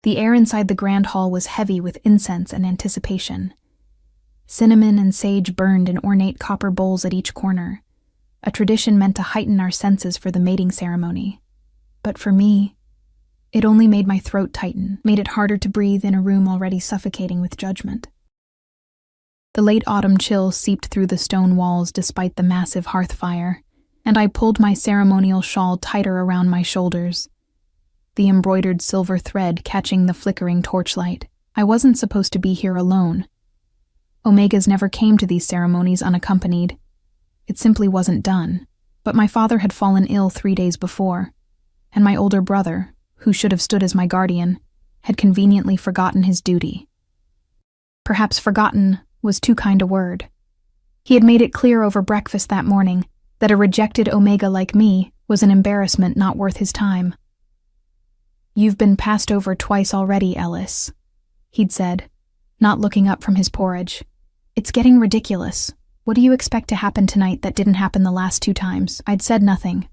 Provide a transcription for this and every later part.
The air inside the grand hall was heavy with incense and anticipation. Cinnamon and sage burned in ornate copper bowls at each corner, a tradition meant to heighten our senses for the mating ceremony. But for me, it only made my throat tighten, made it harder to breathe in a room already suffocating with judgment. The late autumn chill seeped through the stone walls despite the massive hearth fire, and I pulled my ceremonial shawl tighter around my shoulders, the embroidered silver thread catching the flickering torchlight. I wasn't supposed to be here alone. Omegas never came to these ceremonies unaccompanied. It simply wasn't done. But my father had fallen ill 3 days before, and my older brother, who should have stood as my guardian, had conveniently forgotten his duty. Perhaps forgotten was too kind a word. He had made it clear over breakfast that morning that a rejected Omega like me was an embarrassment not worth his time. "You've been passed over twice already, Ellis," he'd said, not looking up from his porridge. "It's getting ridiculous. What do you expect to happen tonight that didn't happen the last 2 times?" I'd said nothing,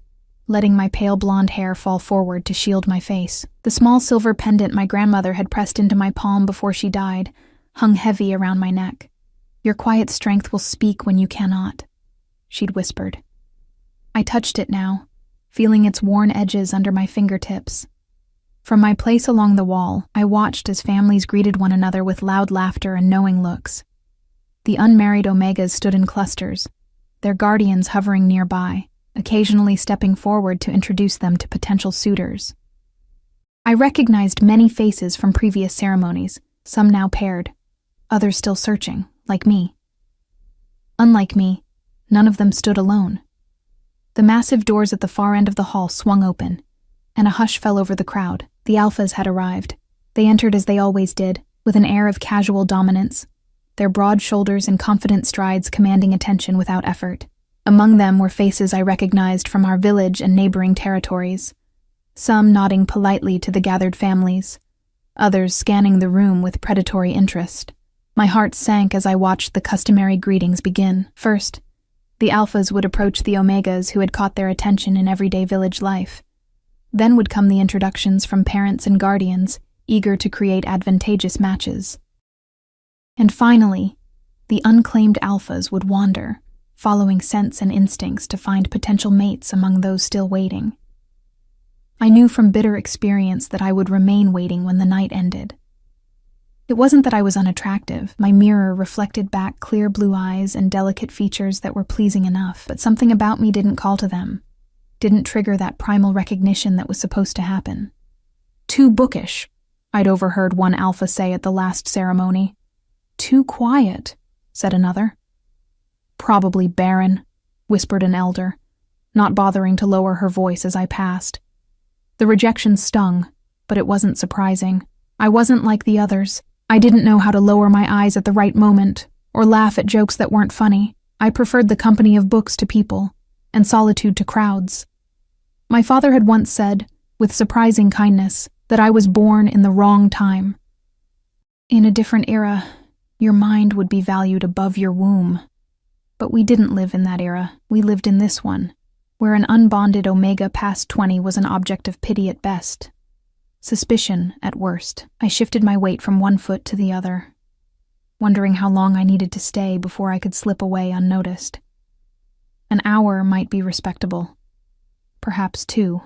letting my pale blonde hair fall forward to shield my face. The small silver pendant my grandmother had pressed into my palm before she died hung heavy around my neck. "Your quiet strength will speak when you cannot," she'd whispered. I touched it now, feeling its worn edges under my fingertips. From my place along the wall, I watched as families greeted one another with loud laughter and knowing looks. The unmarried Omegas stood in clusters, their guardians hovering nearby, occasionally stepping forward to introduce them to potential suitors. I recognized many faces from previous ceremonies, some now paired, others still searching, like me. Unlike me, none of them stood alone. The massive doors at the far end of the hall swung open, and a hush fell over the crowd. The alphas had arrived. They entered as they always did, with an air of casual dominance, their broad shoulders and confident strides commanding attention without effort. Among them were faces I recognized from our village and neighboring territories, some nodding politely to the gathered families, others scanning the room with predatory interest. My heart sank as I watched the customary greetings begin. First, the alphas would approach the Omegas who had caught their attention in everyday village life. Then would come the introductions from parents and guardians, eager to create advantageous matches. And finally, the unclaimed alphas would wander, following scents and instincts to find potential mates among those still waiting. I knew from bitter experience that I would remain waiting when the night ended. It wasn't that I was unattractive. My mirror reflected back clear blue eyes and delicate features that were pleasing enough, but something about me didn't call to them, didn't trigger that primal recognition that was supposed to happen. "Too bookish," I'd overheard one alpha say at the last ceremony. "Too quiet," said another. "Probably barren," whispered an elder, not bothering to lower her voice as I passed. The rejection stung, but it wasn't surprising. I wasn't like the others. I didn't know how to lower my eyes at the right moment, or laugh at jokes that weren't funny. I preferred the company of books to people, and solitude to crowds. My father had once said, with surprising kindness, that I was born in the wrong time. In a different era, your mind would be valued above your womb. But we didn't live in that era. We lived in this one, where an unbonded Omega past 20 was an object of pity at best, suspicion at worst. I shifted my weight from one foot to the other, wondering how long I needed to stay before I could slip away unnoticed. An hour might be respectable. Perhaps 2,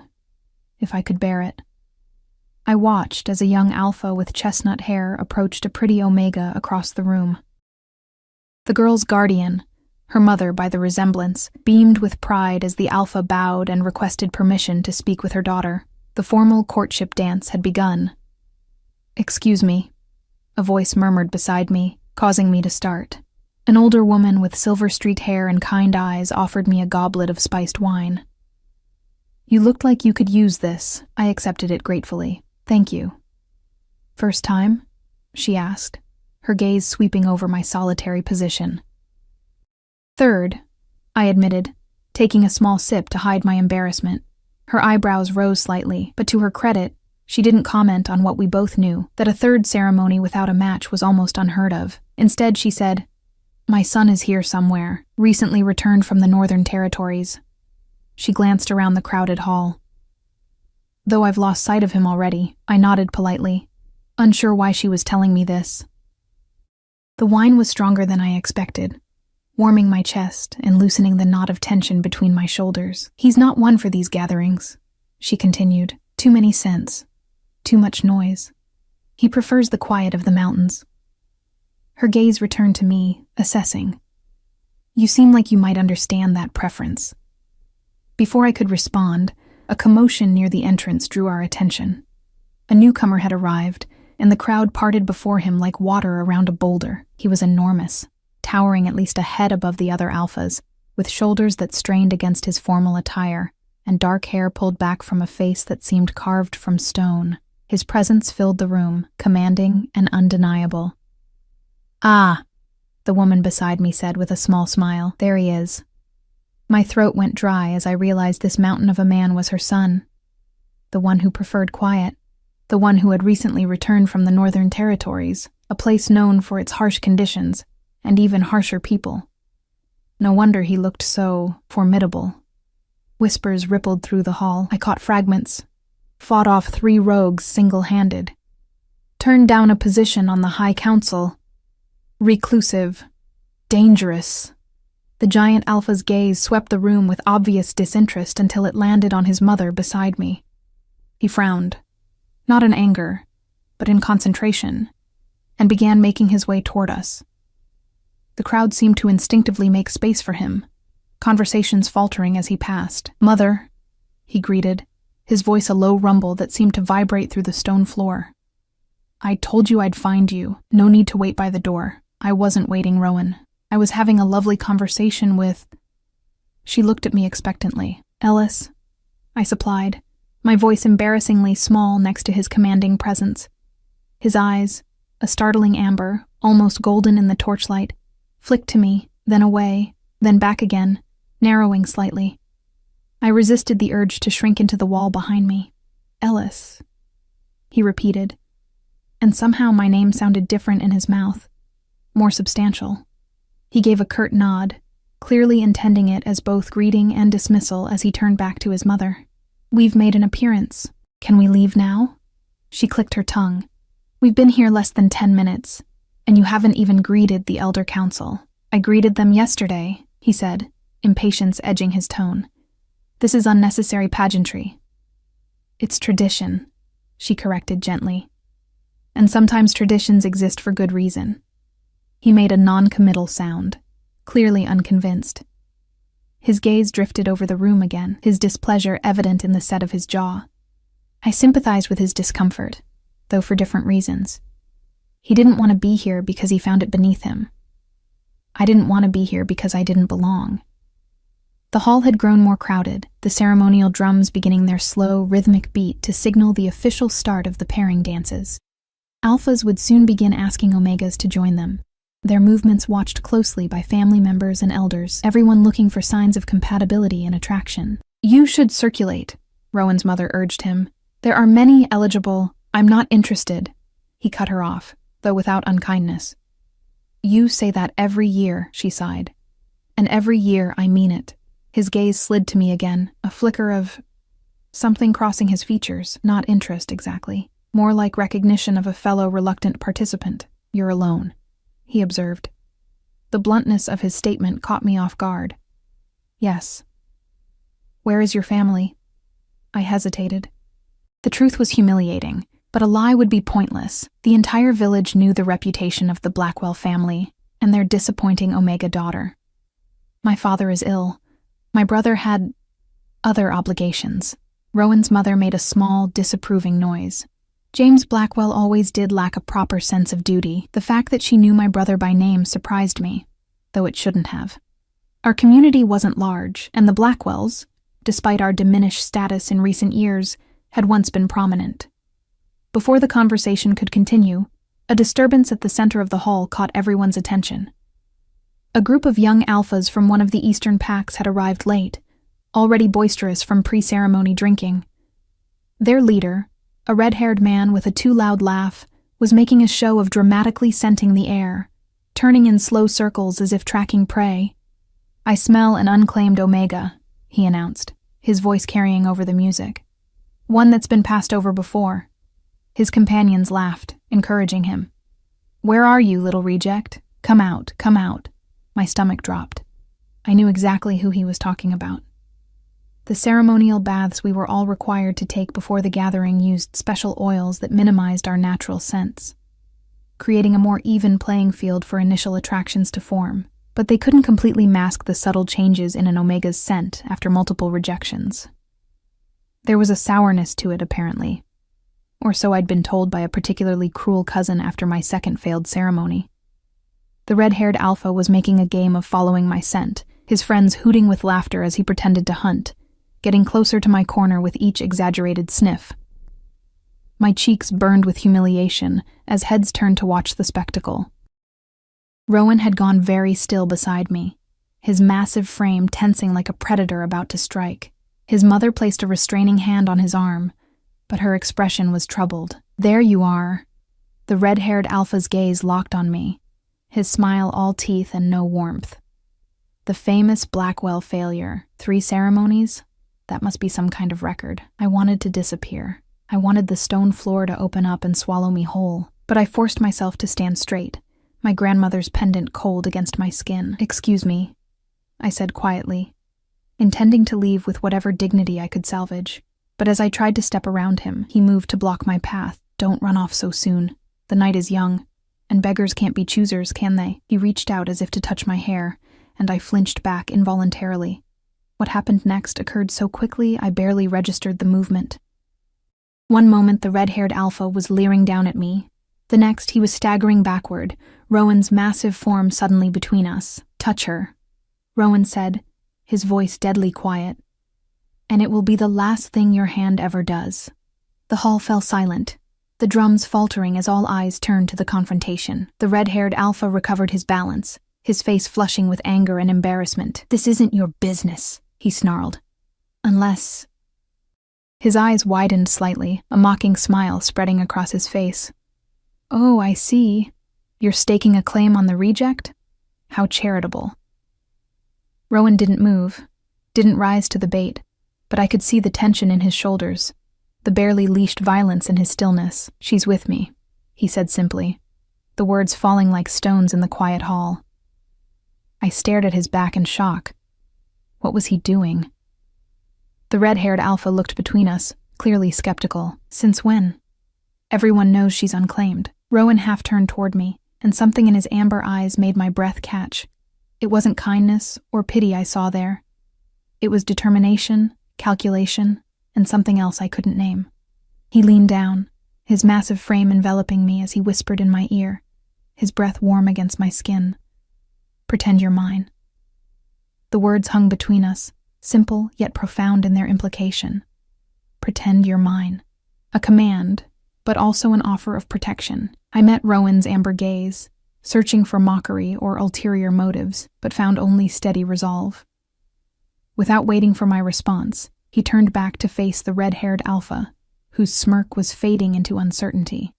if I could bear it. I watched as a young alpha with chestnut hair approached a pretty Omega across the room. The girl's guardian, her mother by the resemblance, beamed with pride as the alpha bowed and requested permission to speak with her daughter. The formal courtship dance had begun. "Excuse me," a voice murmured beside me, causing me to start. An older woman with silver-streaked hair and kind eyes offered me a goblet of spiced wine. "You looked like you could use this." I accepted it gratefully. "Thank you." "First time?" she asked, her gaze sweeping over my solitary position. "Third," I admitted, taking a small sip to hide my embarrassment. Her eyebrows rose slightly, but to her credit, she didn't comment on what we both knew, that a third ceremony without a match was almost unheard of. Instead, she said, "My son is here somewhere, recently returned from the Northern Territories." She glanced around the crowded hall. Though I've lost sight of him already, I nodded politely. unsure why she was telling me this. The wine was stronger than I expected, warming my chest and loosening the knot of tension between my shoulders. He's not one for these gatherings, she continued. Too many scents, too much noise. He prefers the quiet of the mountains. Her gaze returned to me, assessing. You seem like you might understand that preference. Before I could respond, a commotion near the entrance drew our attention. A newcomer had arrived, and the crowd parted before him like water around a boulder. He was enormous, towering at least a head above the other alphas, with shoulders that strained against his formal attire, and dark hair pulled back from a face that seemed carved from stone. His presence filled the room, commanding and undeniable. "Ah," the woman beside me said with a small smile. "There he is." My throat went dry as I realized this mountain of a man was her son. The one who preferred quiet. The one who had recently returned from the Northern Territories, a place known for its harsh conditions, and even harsher people. No wonder he looked so formidable. Whispers rippled through the hall. I caught fragments. Fought off 3 rogues single-handed. Turned down a position on the High Council. Reclusive. Dangerous. The giant alpha's gaze swept the room with obvious disinterest until it landed on his mother beside me. He frowned. Not in anger, but in concentration, and began making his way toward us. The crowd seemed to instinctively make space for him, conversations faltering as he passed. "Mother," he greeted, his voice a low rumble that seemed to vibrate through the stone floor. "I told you I'd find you. No need to wait by the door." "I wasn't waiting, Rowan. I was having a lovely conversation with—" She looked at me expectantly. "Ellis," I supplied, my voice embarrassingly small next to his commanding presence. His eyes, a startling amber, almost golden in the torchlight, flicked to me, then away, then back again, narrowing slightly. I resisted the urge to shrink into the wall behind me. "Ellis," he repeated, and somehow my name sounded different in his mouth, more substantial. He gave a curt nod, clearly intending it as both greeting and dismissal as he turned back to his mother. "We've made an appearance. Can we leave now?" She clicked her tongue. "We've been here less than 10 minutes, and you haven't even greeted the Elder Council." "I greeted them yesterday," he said, impatience edging his tone. "This is unnecessary pageantry." "It's tradition," she corrected gently. "And sometimes traditions exist for good reason." He made a non-committal sound, clearly unconvinced. His gaze drifted over the room again, his displeasure evident in the set of his jaw. I sympathized with his discomfort, though for different reasons. He didn't want to be here because he found it beneath him. I didn't want to be here because I didn't belong. The hall had grown more crowded, the ceremonial drums beginning their slow, rhythmic beat to signal the official start of the pairing dances. Alphas would soon begin asking Omegas to join them, their movements watched closely by family members and elders, everyone looking for signs of compatibility and attraction. "You should circulate," Rowan's mother urged him. "There are many eligible—" "I'm not interested," he cut her off, though without unkindness. "You say that every year," she sighed. "And every year I mean it." His gaze slid to me again, a flicker of something crossing his features, not interest exactly, more like recognition of a fellow reluctant participant. "You're alone," he observed. The bluntness of his statement caught me off guard. "Yes." "Where is your family?" I hesitated. The truth was humiliating, but a lie would be pointless. The entire village knew the reputation of the Blackwell family and their disappointing Omega daughter. "My father is ill. My brother had other obligations." Rowan's mother made a small, disapproving noise. James Blackwell always did lack a proper sense of duty. The fact that she knew my brother by name surprised me, though it shouldn't have. Our community wasn't large, and the Blackwells, despite our diminished status in recent years, had once been prominent. Before the conversation could continue, a disturbance at the center of the hall caught everyone's attention. A group of young alphas from one of the eastern packs had arrived late, already boisterous from pre-ceremony drinking. Their leader, a red-haired man with a too-loud laugh, was making a show of dramatically scenting the air, turning in slow circles as if tracking prey. "I smell an unclaimed Omega," he announced, his voice carrying over the music. "One that's been passed over before." His companions laughed, encouraging him. "Where are you, little reject? Come out, come out." My stomach dropped. I knew exactly who he was talking about. The ceremonial baths we were all required to take before the gathering used special oils that minimized our natural scents, creating a more even playing field for initial attractions to form, but they couldn't completely mask the subtle changes in an omega's scent after multiple rejections. There was a sourness to it, apparently, or so I'd been told by a particularly cruel cousin after my second failed ceremony. The red-haired alpha was making a game of following my scent, his friends hooting with laughter as he pretended to hunt, getting closer to my corner with each exaggerated sniff. My cheeks burned with humiliation as heads turned to watch the spectacle. Rowan had gone very still beside me, his massive frame tensing like a predator about to strike. His mother placed a restraining hand on his arm, but her expression was troubled. "There you are." The red-haired alpha's gaze locked on me, his smile all teeth and no warmth. The famous Blackwell failure, 3 ceremonies? That must be some kind of record. I wanted to disappear. I wanted the stone floor to open up and swallow me whole, but I forced myself to stand straight, my grandmother's pendant cold against my skin. "Excuse me," I said quietly, intending to leave with whatever dignity I could salvage. But as I tried to step around him, he moved to block my path. "Don't run off so soon. The night is young, and beggars can't be choosers, can they?" He reached out as if to touch my hair, and I flinched back involuntarily. What happened next occurred so quickly I barely registered the movement. One moment the red-haired alpha was leering down at me. The next he was staggering backward, Rowan's massive form suddenly between us. "Touch her," Rowan said, his voice deadly quiet. "And it will be the last thing your hand ever does." The hall fell silent, the drums faltering as all eyes turned to the confrontation. The red-haired alpha recovered his balance, his face flushing with anger and embarrassment. "This isn't your business," he snarled. "Unless—" His eyes widened slightly, a mocking smile spreading across his face. "Oh, I see. You're staking a claim on the reject? How charitable." Rowan didn't move, didn't rise to the bait, but I could see the tension in his shoulders, the barely leashed violence in his stillness. "She's with me," he said simply, the words falling like stones in the quiet hall. I stared at his back in shock. What was he doing? The red-haired alpha looked between us, clearly skeptical. "Since when?" "Everyone knows she's unclaimed." Rowan half turned toward me, and something in his amber eyes made my breath catch. It wasn't kindness or pity I saw there. It was determination, calculation, and something else I couldn't name. He leaned down, his massive frame enveloping me as he whispered in my ear, his breath warm against my skin. "Pretend you're mine." The words hung between us, simple yet profound in their implication. Pretend you're mine. A command, but also an offer of protection. I met Rowan's amber gaze, searching for mockery or ulterior motives, but found only steady resolve. Without waiting for my response, he turned back to face the red-haired alpha, whose smirk was fading into uncertainty.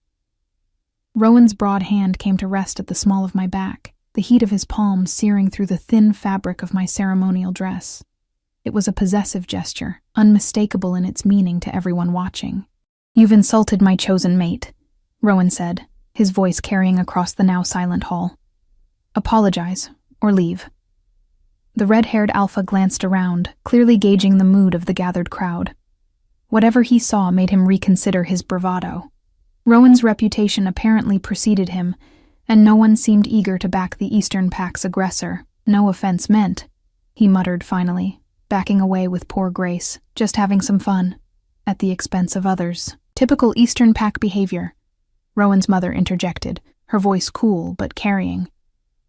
Rowan's broad hand came to rest at the small of my back, the heat of his palm searing through the thin fabric of my ceremonial dress. It was a possessive gesture, unmistakable in its meaning to everyone watching. "You've insulted my chosen mate," Rowan said, his voice carrying across the now silent hall. "Apologize, or leave." The red-haired alpha glanced around, clearly gauging the mood of the gathered crowd. Whatever he saw made him reconsider his bravado. Rowan's reputation apparently preceded him, and no one seemed eager to back the Eastern Pact's aggressor. "No offense meant," he muttered finally, backing away with poor grace, "just having some fun, at the expense of others." "Typical Eastern Pact behavior," Rowan's mother interjected, her voice cool but carrying.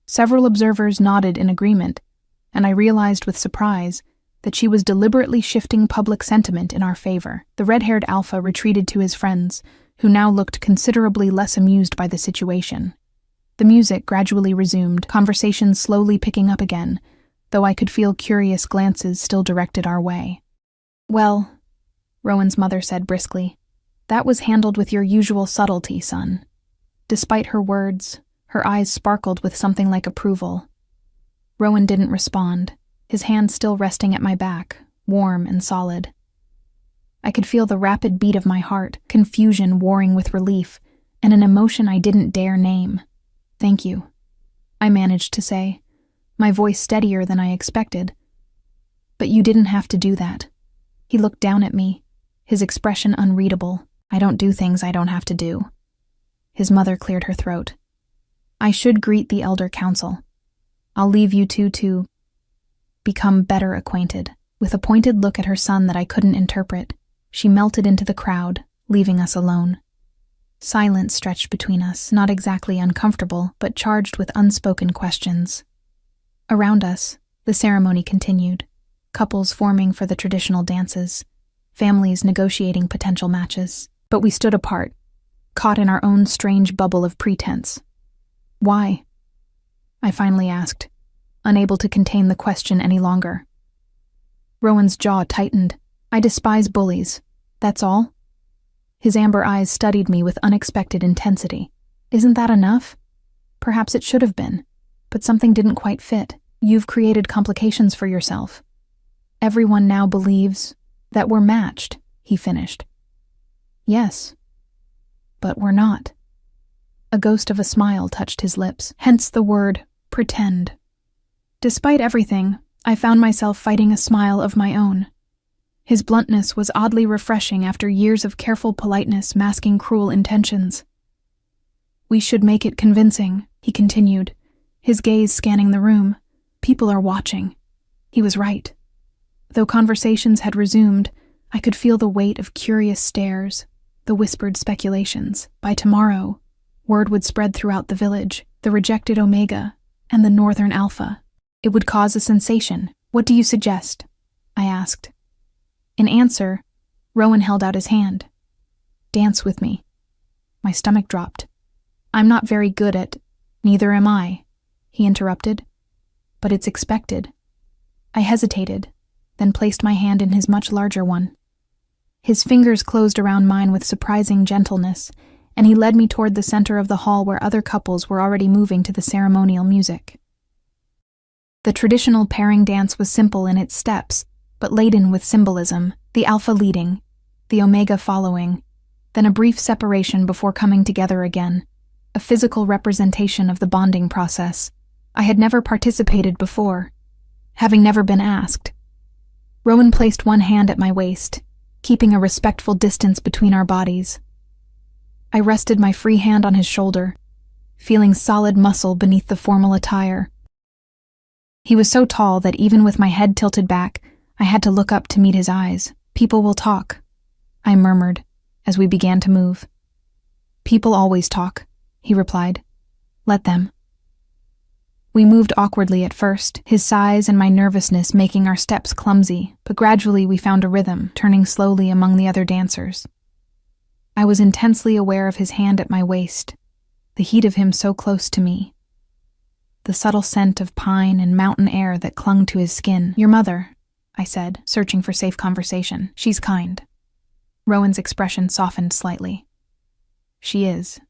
Several observers nodded in agreement, and I realized with surprise that she was deliberately shifting public sentiment in our favor. The red-haired alpha retreated to his friends, who now looked considerably less amused by the situation. The music gradually resumed, conversation slowly picking up again, though I could feel curious glances still directed our way. "Well," Rowan's mother said briskly, "that was handled with your usual subtlety, son." Despite her words, her eyes sparkled with something like approval. Rowan didn't respond, his hand still resting at my back, warm and solid. I could feel the rapid beat of my heart, confusion warring with relief, and an emotion I didn't dare name. "Thank you," I managed to say, my voice steadier than I expected. "But you didn't have to do that." He looked down at me, his expression unreadable. "I don't do things I don't have to do." His mother cleared her throat. "I should greet the elder council. I'll leave you two to become better acquainted." With a pointed look at her son that I couldn't interpret, she melted into the crowd, leaving us alone. Silence stretched between us, not exactly uncomfortable, but charged with unspoken questions. Around us, the ceremony continued, couples forming for the traditional dances, families negotiating potential matches. But we stood apart, caught in our own strange bubble of pretense. "Why?" I finally asked, unable to contain the question any longer. Rowan's jaw tightened. "I despise bullies. That's all?" His amber eyes studied me with unexpected intensity. "Isn't that enough?" Perhaps it should have been, but something didn't quite fit. "You've created complications for yourself. Everyone now believes that we're matched," he finished. "Yes, but we're not." A ghost of a smile touched his lips, hence the word pretend. Despite everything, I found myself fighting a smile of my own. His bluntness was oddly refreshing after years of careful politeness masking cruel intentions. "We should make it convincing," he continued, his gaze scanning the room. "People are watching." He was right. Though conversations had resumed, I could feel the weight of curious stares, the whispered speculations. By tomorrow, word would spread throughout the village, the rejected Omega and the Northern Alpha. It would cause a sensation. "What do you suggest?" I asked. In answer, Rowan held out his hand. "Dance with me." My stomach dropped. "I'm not very good at—" "Neither am I," he interrupted. "But it's expected." I hesitated, then placed my hand in his much larger one. His fingers closed around mine with surprising gentleness, and he led me toward the center of the hall where other couples were already moving to the ceremonial music. The traditional pairing dance was simple in its steps, but laden with symbolism, the Alpha leading, the Omega following, then a brief separation before coming together again, a physical representation of the bonding process. I had never participated before, having never been asked. Rowan placed one hand at my waist, keeping a respectful distance between our bodies. I rested my free hand on his shoulder, feeling solid muscle beneath the formal attire. He was so tall that even with my head tilted back, I had to look up to meet his eyes. "People will talk," I murmured, as we began to move. "People always talk," he replied. "Let them." We moved awkwardly at first, his size and my nervousness making our steps clumsy, but gradually we found a rhythm, turning slowly among the other dancers. I was intensely aware of his hand at my waist, the heat of him so close to me, the subtle scent of pine and mountain air that clung to his skin. "Your mother," I said, searching for safe conversation. "She's kind." Rowan's expression softened slightly. "She is.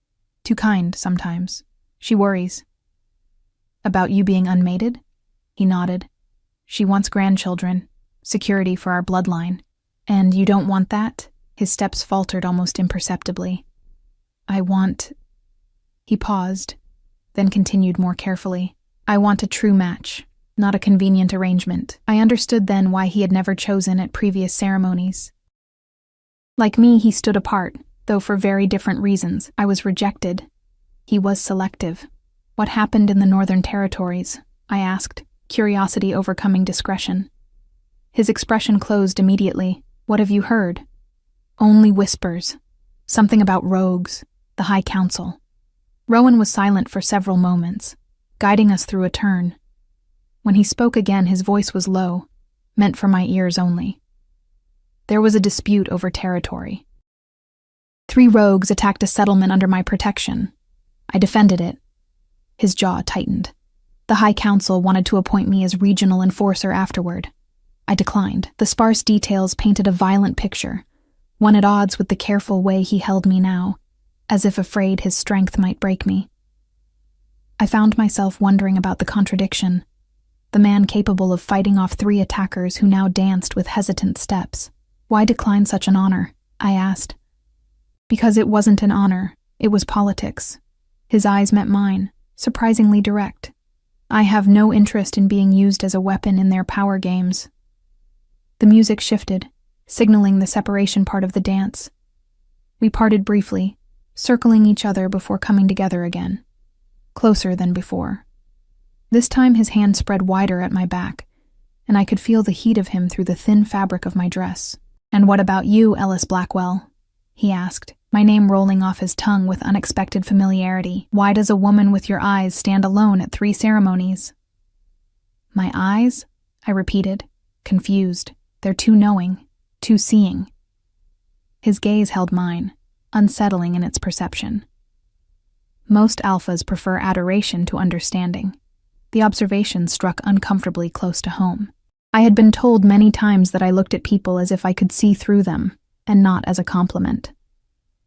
Too kind, sometimes. She worries." "About you being unmated?" He nodded. "She wants grandchildren, security for our bloodline." "And you don't want that?" His steps faltered almost imperceptibly. "I want—" He paused, then continued more carefully. "I want a true match, not a convenient arrangement." I understood then why he had never chosen at previous ceremonies. Like me, he stood apart, though for very different reasons. I was rejected. He was selective. "What happened in the Northern Territories?" I asked, curiosity overcoming discretion. His expression closed immediately. "What have you heard?" "Only whispers. Something about rogues, the High Council." Rowan was silent for several moments, guiding us through a turn. When he spoke again, his voice was low, meant for my ears only. "There was a dispute over territory. 3 rogues attacked a settlement under my protection. I defended it." His jaw tightened. "The High Council wanted to appoint me as regional enforcer afterward. I declined." The sparse details painted a violent picture, one at odds with the careful way he held me now, as if afraid his strength might break me. I found myself wondering about the contradiction, the man capable of fighting off 3 attackers who now danced with hesitant steps. "Why decline such an honor?" I asked. "Because it wasn't an honor," It was politics. His eyes met mine, surprisingly direct. I have no interest in being used as a weapon in their power games. The music shifted, signaling the separation part of the dance. We parted briefly, circling each other before coming together again, closer than before. This time his hand spread wider at my back, and I could feel the heat of him through the thin fabric of my dress. "And what about you, Ellis Blackwell?" he asked, my name rolling off his tongue with unexpected familiarity. "Why does a woman with your eyes stand alone at 3 ceremonies?" "My eyes?" I repeated, confused. "They're too knowing, too seeing." His gaze held mine, unsettling in its perception. Most alphas prefer adoration to understanding. The observation struck uncomfortably close to home. I had been told many times that I looked at people as if I could see through them, and not as a compliment.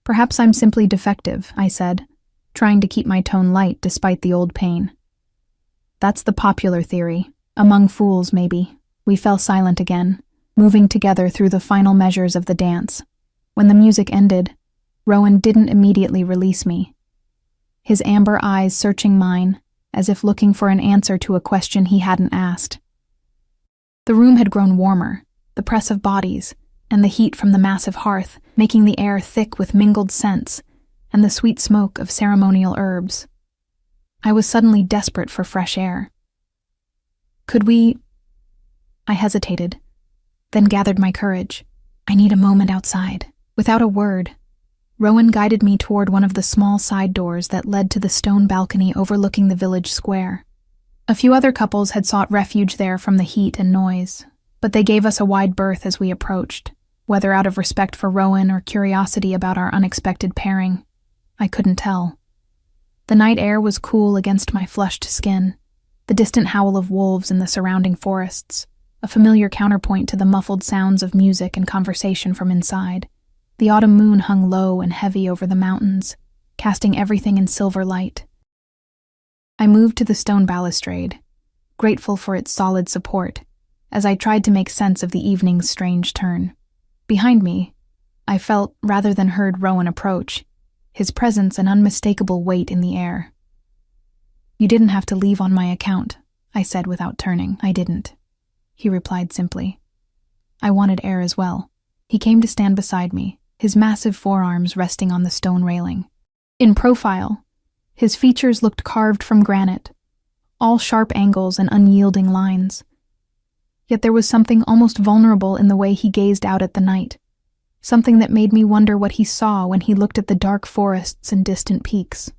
"Perhaps I'm simply defective," I said, trying to keep my tone light despite the old pain. "That's the popular theory. Among fools, maybe." We fell silent again, moving together through the final measures of the dance. When the music ended, Rowan didn't immediately release me. His amber eyes searching mine, as if looking for an answer to a question he hadn't asked. The room had grown warmer, the press of bodies, and the heat from the massive hearth, making the air thick with mingled scents and the sweet smoke of ceremonial herbs. I was suddenly desperate for fresh air. "Could we—" I hesitated, then gathered my courage. "I need a moment outside." Without a word, Rowan guided me toward one of the small side doors that led to the stone balcony overlooking the village square. A few other couples had sought refuge there from the heat and noise, but they gave us a wide berth as we approached, whether out of respect for Rowan or curiosity about our unexpected pairing. I couldn't tell. The night air was cool against my flushed skin, the distant howl of wolves in the surrounding forests, a familiar counterpoint to the muffled sounds of music and conversation from inside. The autumn moon hung low and heavy over the mountains, casting everything in silver light. I moved to the stone balustrade, grateful for its solid support, as I tried to make sense of the evening's strange turn. Behind me, I felt rather than heard Rowan approach, his presence an unmistakable weight in the air. "You didn't have to leave on my account," I said without turning. "I didn't," he replied simply. "I wanted air as well." He came to stand beside me, his massive forearms resting on the stone railing. In profile, his features looked carved from granite, all sharp angles and unyielding lines. Yet there was something almost vulnerable in the way he gazed out at the night, something that made me wonder what he saw when he looked at the dark forests and distant peaks.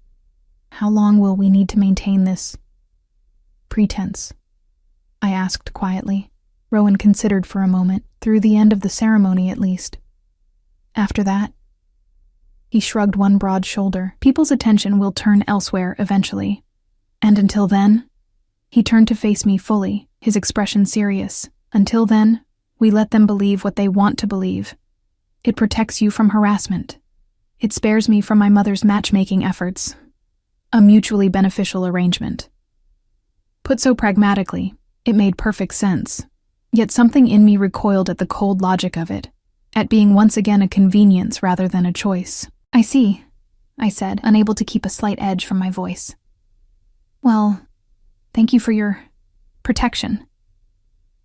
"How long will we need to maintain this pretense?" I asked quietly. Rowan considered for a moment, "Through the end of the ceremony at least. After that?" He shrugged one broad shoulder. "People's attention will turn elsewhere eventually. And until then?" He turned to face me fully, his expression serious. "Until then, we let them believe what they want to believe. It protects you from harassment. It spares me from my mother's matchmaking efforts. A mutually beneficial arrangement." Put so pragmatically, it made perfect sense. Yet something in me recoiled at the cold logic of it, at being once again a convenience rather than a choice. "I see," I said, unable to keep a slight edge from my voice. "Well, thank you for your protection."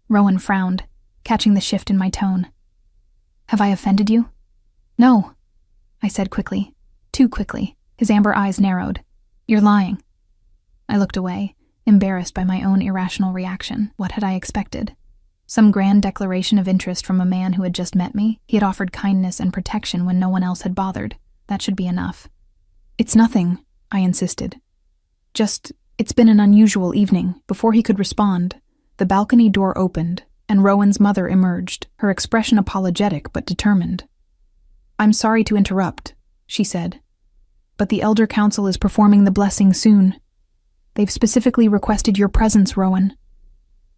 Rowan frowned, catching the shift in my tone. "Have I offended you?" "No," I said quickly. Too quickly. His amber eyes narrowed. "You're lying." I looked away, embarrassed by my own irrational reaction. What had I expected? Some grand declaration of interest from a man who had just met me? He had offered kindness and protection when no one else had bothered. That should be enough. "It's nothing," I insisted. It's been an unusual evening." Before he could respond, the balcony door opened, and Rowan's mother emerged, her expression apologetic but determined. "I'm sorry to interrupt," she said, "but the Elder Council is performing the blessing soon. They've specifically requested your presence, Rowan."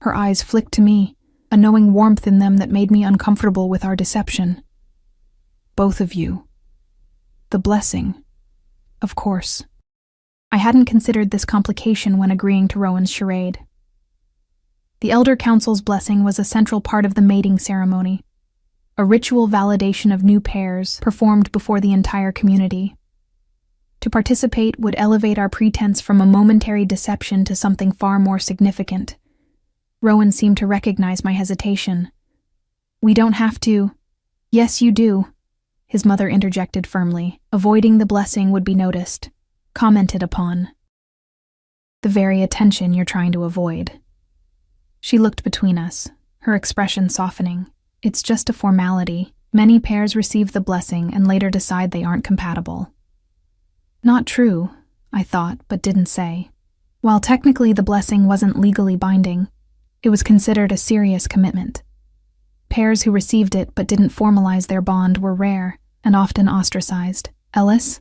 Her eyes flicked to me, a knowing warmth in them that made me uncomfortable with our deception. "Both of you. The blessing. Of course." I hadn't considered this complication when agreeing to Rowan's charade. The Elder Council's blessing was a central part of the mating ceremony, a ritual validation of new pairs performed before the entire community. To participate would elevate our pretense from a momentary deception to something far more significant. Rowan seemed to recognize my hesitation. "We don't have to." "Yes, you do," his mother interjected firmly. "Avoiding the blessing would be noticed, commented upon. The very attention you're trying to avoid." She looked between us, her expression softening. "It's just a formality. Many pairs receive the blessing and later decide they aren't compatible." Not true, I thought, but didn't say. While technically the blessing wasn't legally binding, it was considered a serious commitment. Pairs who received it but didn't formalize their bond were rare and often ostracized. "Ellis?"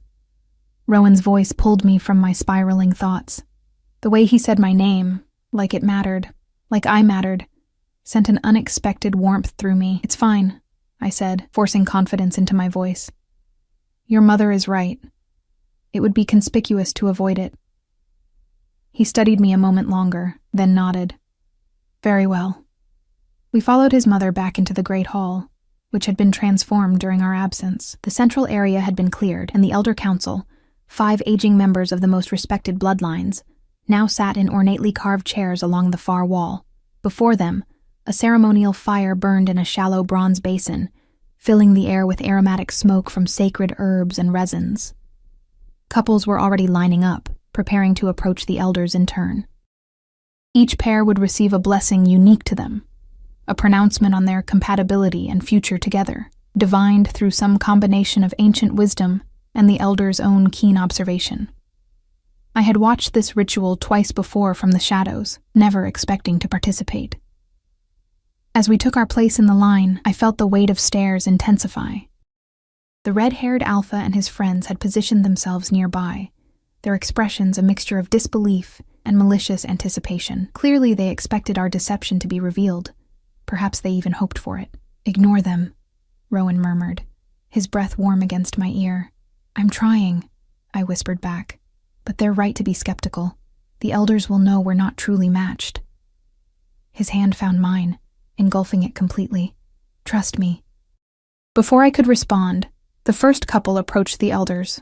Rowan's voice pulled me from my spiraling thoughts. The way he said my name, like it mattered, like I mattered, sent an unexpected warmth through me. "It's fine," I said, forcing confidence into my voice. "Your mother is right. It would be conspicuous to avoid it." He studied me a moment longer, then nodded. "Very well." We followed his mother back into the Great Hall, which had been transformed during our absence. The central area had been cleared, and the Elder Council, 5 aging members of the most respected bloodlines, now sat in ornately carved chairs along the far wall. Before them, a ceremonial fire burned in a shallow bronze basin, filling the air with aromatic smoke from sacred herbs and resins. Couples were already lining up, preparing to approach the elders in turn. Each pair would receive a blessing unique to them, a pronouncement on their compatibility and future together, divined through some combination of ancient wisdom and the elder's own keen observation. I had watched this ritual twice before from the shadows, never expecting to participate. As we took our place in the line, I felt the weight of stares intensify. The red-haired alpha and his friends had positioned themselves nearby, their expressions a mixture of disbelief and malicious anticipation. Clearly they expected our deception to be revealed. Perhaps they even hoped for it. "Ignore them," Rowan murmured, his breath warm against my ear. "I'm trying," I whispered back. "But they're right to be skeptical. The elders will know we're not truly matched." His hand found mine, engulfing it completely. "Trust me." Before I could respond, the first couple approached the elders.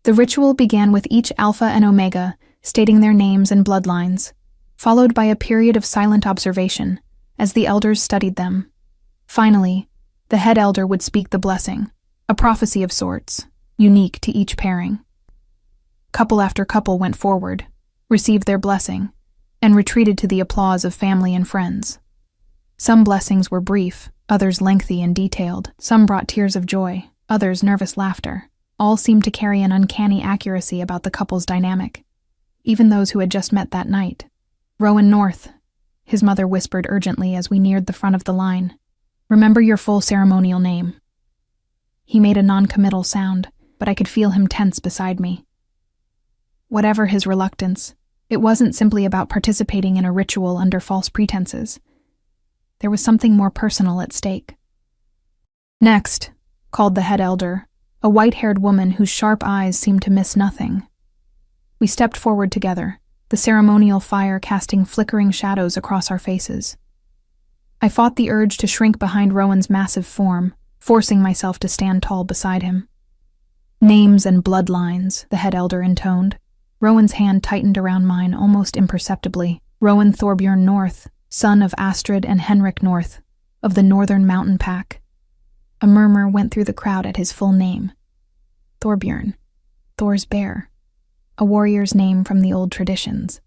The ritual began with each Alpha and Omega stating their names and bloodlines, followed by a period of silent observation as the elders studied them. Finally, the head elder would speak the blessing, a prophecy of sorts, unique to each pairing. Couple after couple went forward, received their blessing, and retreated to the applause of family and friends. Some blessings were brief, others lengthy and detailed. Some brought tears of joy, others nervous laughter. All seemed to carry an uncanny accuracy about the couple's dynamic, even those who had just met that night. "Rowan North," his mother whispered urgently as we neared the front of the line. "Remember your full ceremonial name." He made a non-committal sound, but I could feel him tense beside me. Whatever his reluctance, it wasn't simply about participating in a ritual under false pretenses. There was something more personal at stake. "Next," called the head elder, a white-haired woman whose sharp eyes seemed to miss nothing. We stepped forward together, the ceremonial fire casting flickering shadows across our faces. I fought the urge to shrink behind Rowan's massive form, forcing myself to stand tall beside him. "Names and bloodlines," the head elder intoned. Rowan's hand tightened around mine almost imperceptibly. "Rowan Thorbjorn North, son of Astrid and Henrik North, of the Northern Mountain Pack." A murmur went through the crowd at his full name. Thorbjorn, Thor's bear, a warrior's name from the old traditions.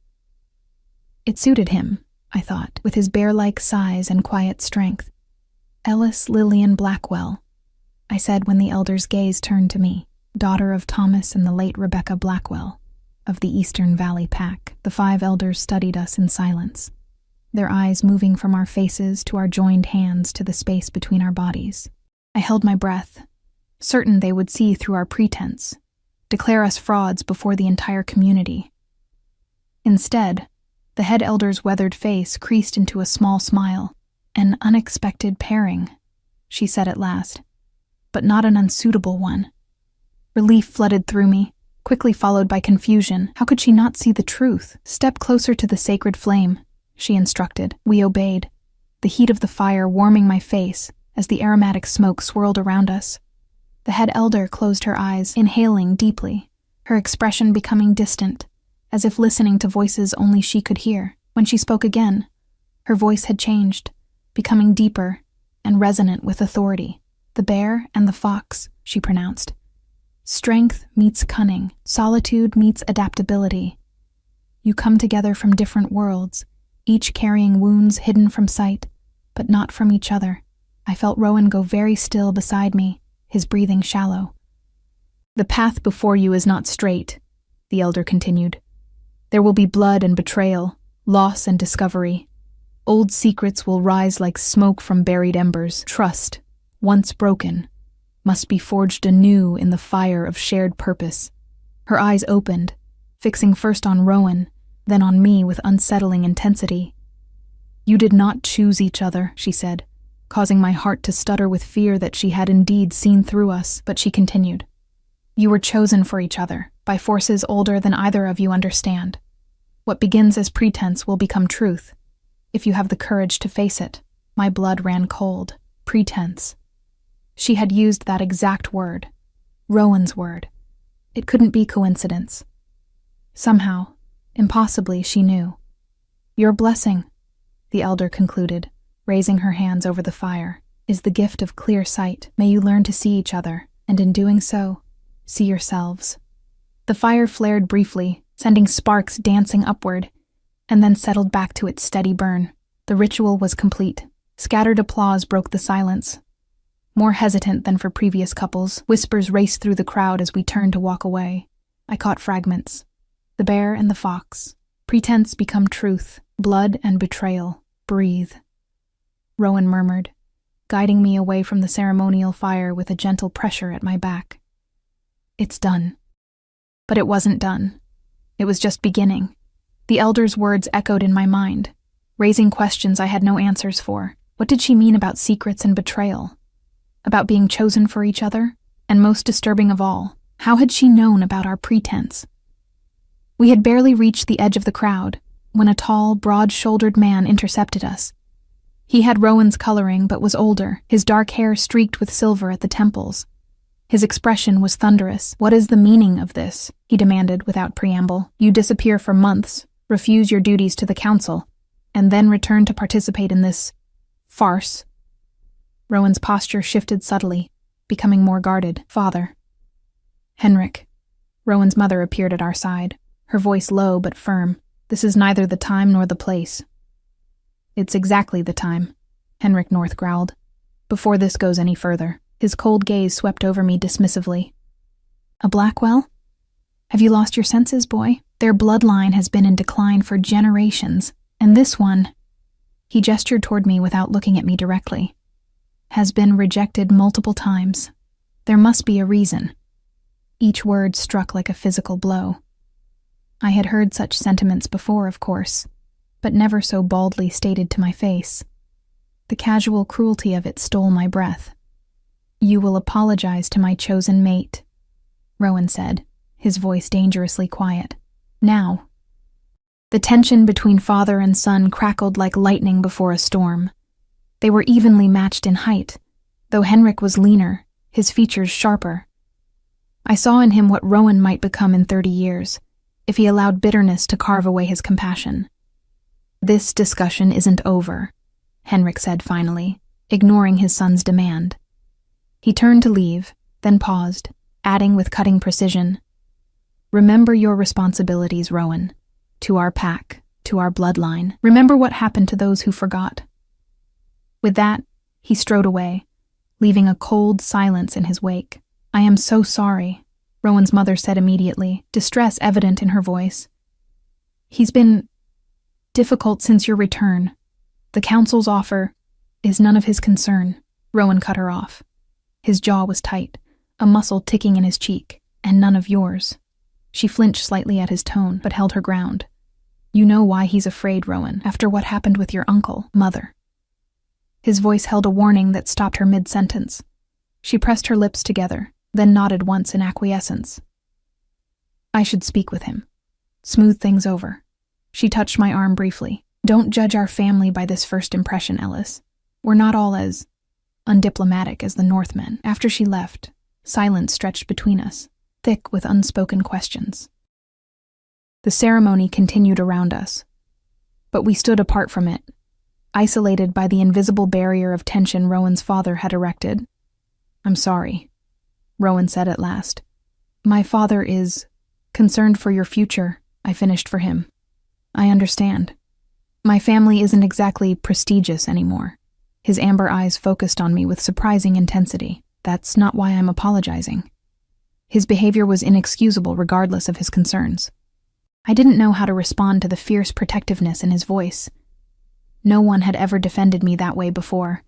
It suited him, I thought, with his bear-like size and quiet strength. "Ellis Lillian Blackwell," I said when the elder's gaze turned to me, "daughter of Thomas and the late Rebecca Blackwell, of the Eastern Valley Pack." The 5 elders studied us in silence, their eyes moving from our faces to our joined hands to the space between our bodies. I held my breath, certain they would see through our pretense, declare us frauds before the entire community. Instead, the head elder's weathered face creased into a small smile. "An unexpected pairing," she said at last, "but not an unsuitable one." Relief flooded through me, quickly followed by confusion. How could she not see the truth? "Step closer to the sacred flame," she instructed. We obeyed, the heat of the fire warming my face as the aromatic smoke swirled around us. The head elder closed her eyes, inhaling deeply, her expression becoming distant, as if listening to voices only she could hear. When she spoke again, her voice had changed, becoming deeper and resonant with authority. "The bear and the fox," she pronounced. "Strength meets cunning, solitude meets adaptability. You come together from different worlds, each carrying wounds hidden from sight, but not from each other." I felt Rowan go very still beside me, his breathing shallow. "The path before you is not straight," the elder continued. "There will be blood and betrayal, loss and discovery. Old secrets will rise like smoke from buried embers. Trust, once broken, must be forged anew in the fire of shared purpose." Her eyes opened, fixing first on Rowan, then on me with unsettling intensity. "You did not choose each other," she said, causing my heart to stutter with fear that she had indeed seen through us, but she continued. "You were chosen for each other, by forces older than either of you understand. What begins as pretense will become truth, if you have the courage to face it." My blood ran cold. Pretense. She had used that exact word. Rowan's word. It couldn't be coincidence. Somehow, impossibly, she knew. "Your blessing," the elder concluded, raising her hands over the fire, "is the gift of clear sight. May you learn to see each other, and in doing so, see yourselves." The fire flared briefly, sending sparks dancing upward, and then settled back to its steady burn. The ritual was complete. Scattered applause broke the silence. More hesitant than for previous couples, whispers raced through the crowd as we turned to walk away. I caught fragments. The bear and the fox. Pretense become truth. Blood and betrayal. Breathe. Rowan murmured, guiding me away from the ceremonial fire with a gentle pressure at my back. "It's done." But it wasn't done. It was just beginning. The elder's words echoed in my mind, raising questions I had no answers for. What did she mean about secrets and betrayal? About being chosen for each other? And most disturbing of all, how had she known about our pretense? We had barely reached the edge of the crowd when a tall, broad-shouldered man intercepted us. He had Rowan's coloring but was older, his dark hair streaked with silver at the temples. His expression was thunderous. "What is the meaning of this?" he demanded without preamble. "You disappear for months, refuse your duties to the council, and then return to participate in this farce." Rowan's posture shifted subtly, becoming more guarded. "Father." "Henrik." Rowan's mother appeared at our side, her voice low but firm. "This is neither the time nor the place." "It's exactly the time," Henrik North growled, "before this goes any further." His cold gaze swept over me dismissively. "A Blackwell? Have you lost your senses, boy? Their bloodline has been in decline for generations, and this one," he gestured toward me without looking at me directly, "has been rejected multiple times. There must be a reason." Each word struck like a physical blow. I had heard such sentiments before, of course, but never so baldly stated to my face. The casual cruelty of it stole my breath. "You will apologize to my chosen mate," Rowan said, his voice dangerously quiet. "Now." The tension between father and son crackled like lightning before a storm. They were evenly matched in height, though Henrik was leaner, his features sharper. I saw in him what Rowan might become in 30 years, if he allowed bitterness to carve away his compassion. "This discussion isn't over," Henrik said finally, ignoring his son's demand. He turned to leave, then paused, adding with cutting precision, "Remember your responsibilities, Rowan. To our pack, to our bloodline. Remember what happened to those who forgot." With that, he strode away, leaving a cold silence in his wake. "I am so sorry," Rowan's mother said immediately, distress evident in her voice. "He's been difficult since your return. The council's offer is none of his concern." Rowan cut her off. His jaw was tight, a muscle ticking in his cheek, "and none of yours." She flinched slightly at his tone, but held her ground. "You know why he's afraid, Rowan, after what happened with your uncle, mother." His voice held a warning that stopped her mid-sentence. She pressed her lips together, then nodded once in acquiescence. "I should speak with him. Smooth things over." She touched my arm briefly. "Don't judge our family by this first impression, Ellis. We're not all as undiplomatic as the Northmen." After she left, silence stretched between us. thick with unspoken questions. The ceremony continued around us, but we stood apart from it, isolated by the invisible barrier of tension Rowan's father had erected. "I'm sorry," Rowan said at last. "My father is concerned for your future," I finished for him. "I understand. My family isn't exactly prestigious anymore." His amber eyes focused on me with surprising intensity. "That's not why I'm apologizing." His behavior was inexcusable regardless of his concerns. I didn't know how to respond to the fierce protectiveness in his voice. No one had ever defended me that way before,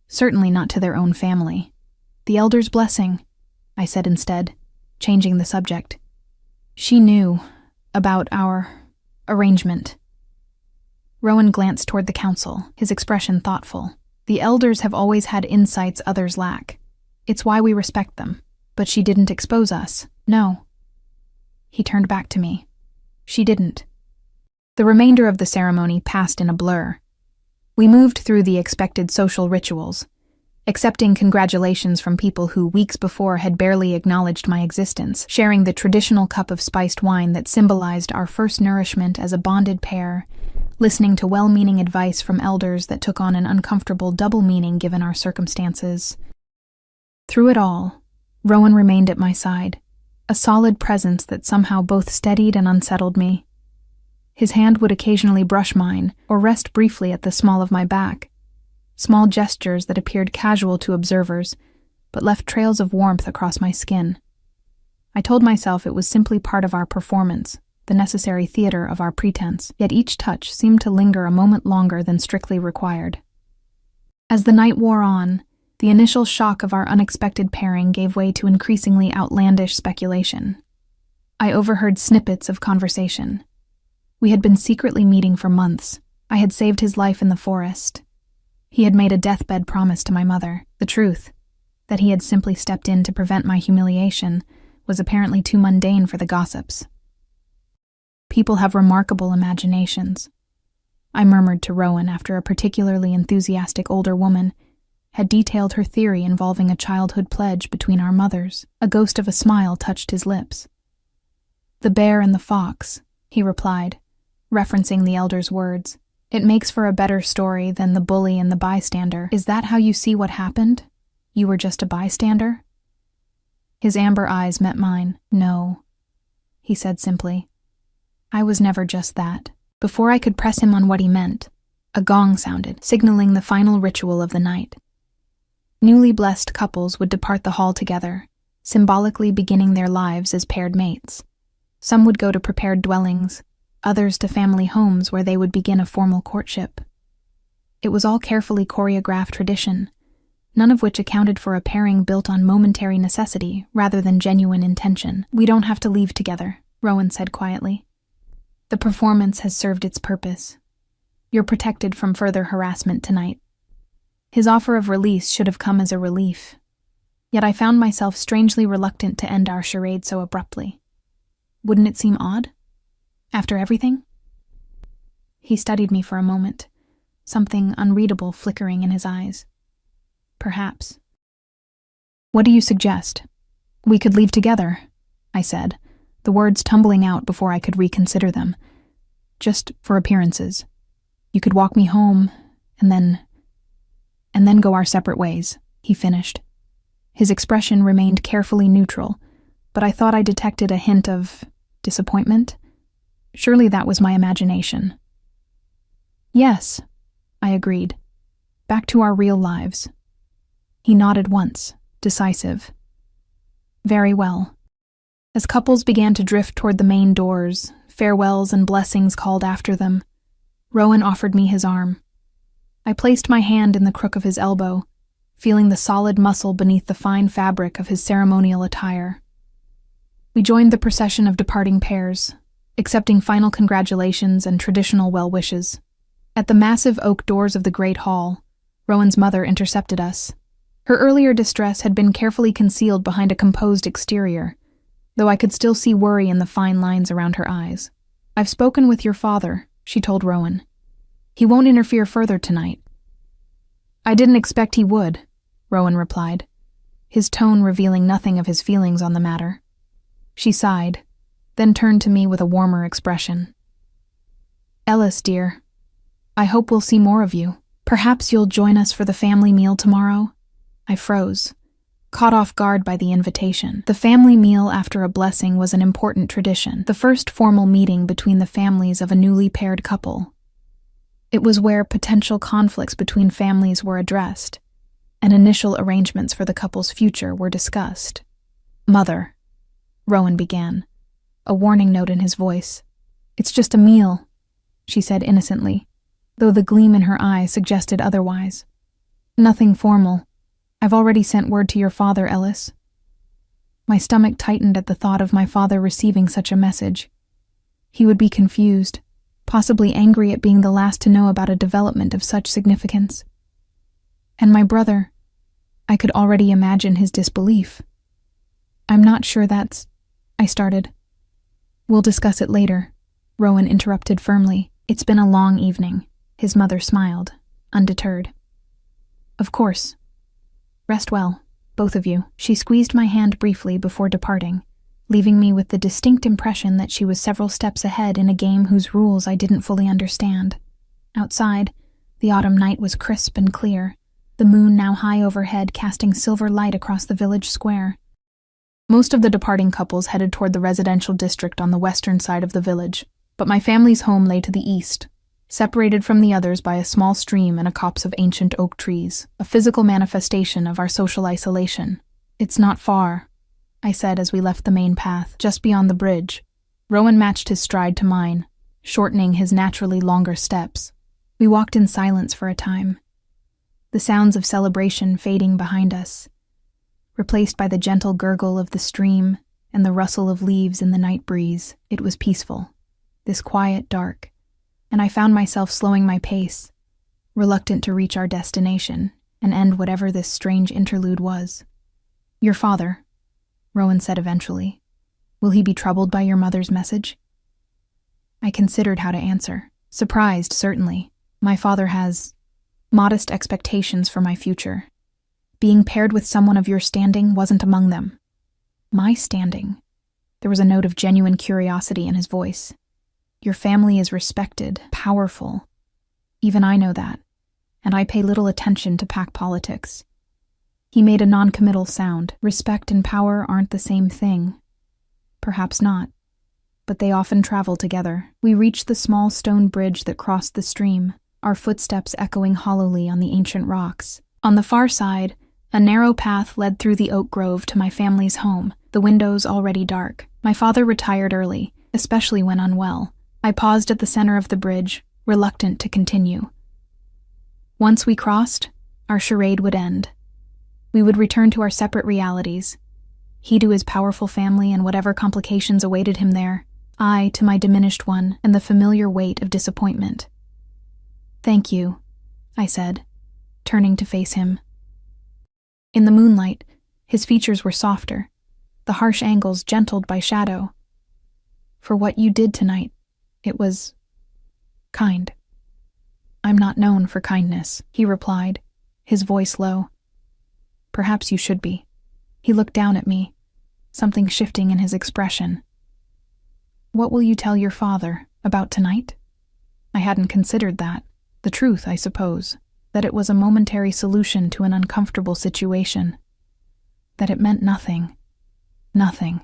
certainly not to their own family. "The elder's blessing," I said instead, changing the subject. "She knew about our arrangement." Rowan glanced toward the council, his expression thoughtful. "The elders have always had insights others lack. It's why we respect them. But she didn't expose us. No." He turned back to me. "She didn't." The remainder of the ceremony passed in a blur. We moved through the expected social rituals, accepting congratulations from people who weeks before had barely acknowledged my existence, sharing the traditional cup of spiced wine that symbolized our first nourishment as a bonded pair, listening to well-meaning advice from elders that took on an uncomfortable double meaning given our circumstances. Through it all, Rowan remained at my side, a solid presence that somehow both steadied and unsettled me. His hand would occasionally brush mine or rest briefly at the small of my back, small gestures that appeared casual to observers, but left trails of warmth across my skin. I told myself it was simply part of our performance, the necessary theater of our pretense, yet each touch seemed to linger a moment longer than strictly required. As the night wore on, the initial shock of our unexpected pairing gave way to increasingly outlandish speculation. I overheard snippets of conversation. We had been secretly meeting for months. I had saved his life in the forest. He had made a deathbed promise to my mother. The truth, that he had simply stepped in to prevent my humiliation, was apparently too mundane for the gossips. "People have remarkable imaginations," I murmured to Rowan after a particularly enthusiastic older woman had detailed her theory involving a childhood pledge between our mothers. A ghost of a smile touched his lips. "The bear and the fox," he replied, referencing the elder's words. "It makes for a better story than the bully and the bystander." "Is that how you see what happened? You were just a bystander?" His amber eyes met mine. "No," he said simply. "I was never just that." Before I could press him on what he meant, a gong sounded, signaling the final ritual of the night. Newly blessed couples would depart the hall together, symbolically beginning their lives as paired mates. Some would go to prepared dwellings, others to family homes where they would begin a formal courtship. It was all carefully choreographed tradition, none of which accounted for a pairing built on momentary necessity rather than genuine intention. "We don't have to leave together," Rowan said quietly. "The performance has served its purpose. You're protected from further harassment tonight." His offer of release should have come as a relief, yet I found myself strangely reluctant to end our charade so abruptly. Wouldn't it seem odd? After everything? He studied me for a moment, something unreadable flickering in his eyes. "Perhaps." "What do you suggest?" "We could leave together," I said, the words tumbling out before I could reconsider them. "Just for appearances. You could walk me home, and then go our separate ways," he finished. His expression remained carefully neutral, but I thought I detected a hint of disappointment. Surely that was my imagination. "Yes," I agreed. "Back to our real lives." He nodded once, decisive. "Very well." As couples began to drift toward the main doors, farewells and blessings called after them, Rowan offered me his arm. I placed my hand in the crook of his elbow, feeling the solid muscle beneath the fine fabric of his ceremonial attire. We joined the procession of departing pairs, accepting final congratulations and traditional well wishes. At the massive oak doors of the great hall, Rowan's mother intercepted us. Her earlier distress had been carefully concealed behind a composed exterior, though I could still see worry in the fine lines around her eyes. "I've spoken with your father," she told Rowan. "He won't interfere further tonight." "I didn't expect he would," Rowan replied, his tone revealing nothing of his feelings on the matter. She sighed, then turned to me with a warmer expression. Ellis, dear, I hope we'll see more of you. Perhaps you'll join us for the family meal tomorrow? I froze, caught off guard by the invitation. The family meal after a blessing was an important tradition, the first formal meeting between the families of a newly paired couple. It was where potential conflicts between families were addressed, and initial arrangements for the couple's future were discussed. Mother, Rowan began, a warning note in his voice. It's just a meal, she said innocently, though the gleam in her eye suggested otherwise. Nothing formal. I've already sent word to your father, Ellis. My stomach tightened at the thought of my father receiving such a message. He would be confused, possibly angry at being the last to know about a development of such significance. And my brother, I could already imagine his disbelief. I'm not sure that's... I started. We'll discuss it later, Rowan interrupted firmly. It's been a long evening. His mother smiled, undeterred. Of course. Rest well, both of you. She squeezed my hand briefly before departing, leaving me with the distinct impression that she was several steps ahead in a game whose rules I didn't fully understand. Outside, the autumn night was crisp and clear, the moon now high overhead casting silver light across the village square. Most of the departing couples headed toward the residential district on the western side of the village, but my family's home lay to the east, separated from the others by a small stream and a copse of ancient oak trees, a physical manifestation of our social isolation. It's not far, I said as we left the main path, just beyond the bridge. Rowan matched his stride to mine, shortening his naturally longer steps. We walked in silence for a time, the sounds of celebration fading behind us, replaced by the gentle gurgle of the stream and the rustle of leaves in the night breeze. It was peaceful, this quiet dark, and I found myself slowing my pace, reluctant to reach our destination and end whatever this strange interlude was. Your father, Rowan said eventually. Will he be troubled by your mother's message? I considered how to answer. Surprised, certainly. My father has modest expectations for my future. Being paired with someone of your standing wasn't among them. My standing? There was a note of genuine curiosity in his voice. Your family is respected, powerful. Even I know that, and I pay little attention to pack politics. He made a non-committal sound. Respect and power aren't the same thing. Perhaps not, but they often travel together. We reached the small stone bridge that crossed the stream, our footsteps echoing hollowly on the ancient rocks. On the far side, a narrow path led through the oak grove to my family's home, the windows already dark. My father retired early, especially when unwell. I paused at the center of the bridge, reluctant to continue. Once we crossed, our charade would end. We would return to our separate realities. He to his powerful family and whatever complications awaited him there, I to my diminished one and the familiar weight of disappointment. Thank you, I said, turning to face him. In the moonlight, his features were softer, the harsh angles gentled by shadow. For what you did tonight, it was kind. I'm not known for kindness, he replied, his voice low. Perhaps you should be. He looked down at me, something shifting in his expression. What will you tell your father about tonight? I hadn't considered that. The truth, I suppose, that it was a momentary solution to an uncomfortable situation. That it meant nothing. Nothing.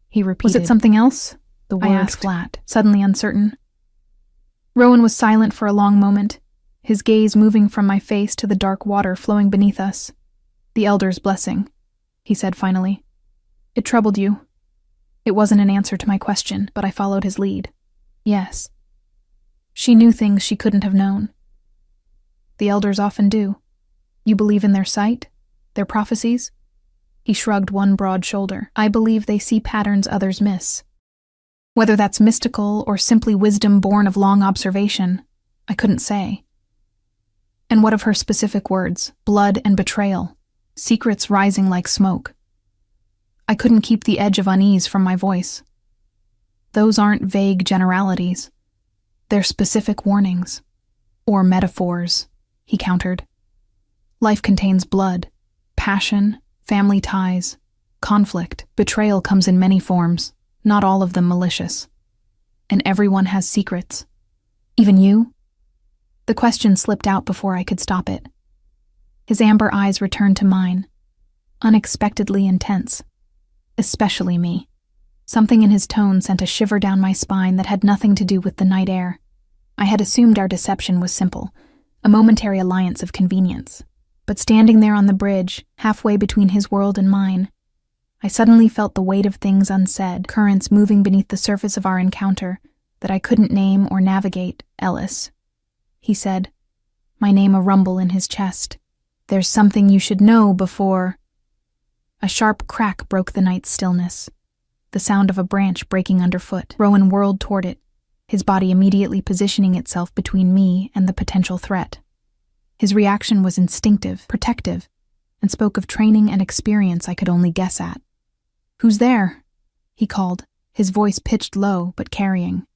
He repeated. Was it something else? The word I asked, flat, suddenly uncertain. Rowan was silent for a long moment, his gaze moving from my face to the dark water flowing beneath us. The elder's blessing, he said finally. It troubled you. It wasn't an answer to my question, but I followed his lead. Yes. She knew things she couldn't have known. The elders often do. You believe in their sight? Their prophecies? He shrugged one broad shoulder. I believe they see patterns others miss. Whether that's mystical or simply wisdom born of long observation, I couldn't say. And what of her specific words, blood and betrayal, secrets rising like smoke? I couldn't keep the edge of unease from my voice. Those aren't vague generalities. They're specific warnings. Or metaphors, he countered. Life contains blood, passion, family ties, Conflict, betrayal comes in many forms, not all of them malicious. And everyone has secrets. Even you? The question slipped out before I could stop it. His amber eyes returned to mine, unexpectedly intense. Especially me. Something in his tone sent a shiver down my spine that had nothing to do with the night air. I had assumed our deception was simple, a momentary alliance of convenience. But standing there on the bridge, halfway between his world and mine, I suddenly felt the weight of things unsaid, currents moving beneath the surface of our encounter that I couldn't name or navigate. Ellis, he said, my name a rumble in his chest. There's something you should know before... A sharp crack broke the night's stillness. The sound of a branch breaking underfoot. Rowan whirled toward it, his body immediately positioning itself between me and the potential threat. His reaction was instinctive, protective, and spoke of training and experience I could only guess at. "Who's there?" he called, his voice pitched low but carrying.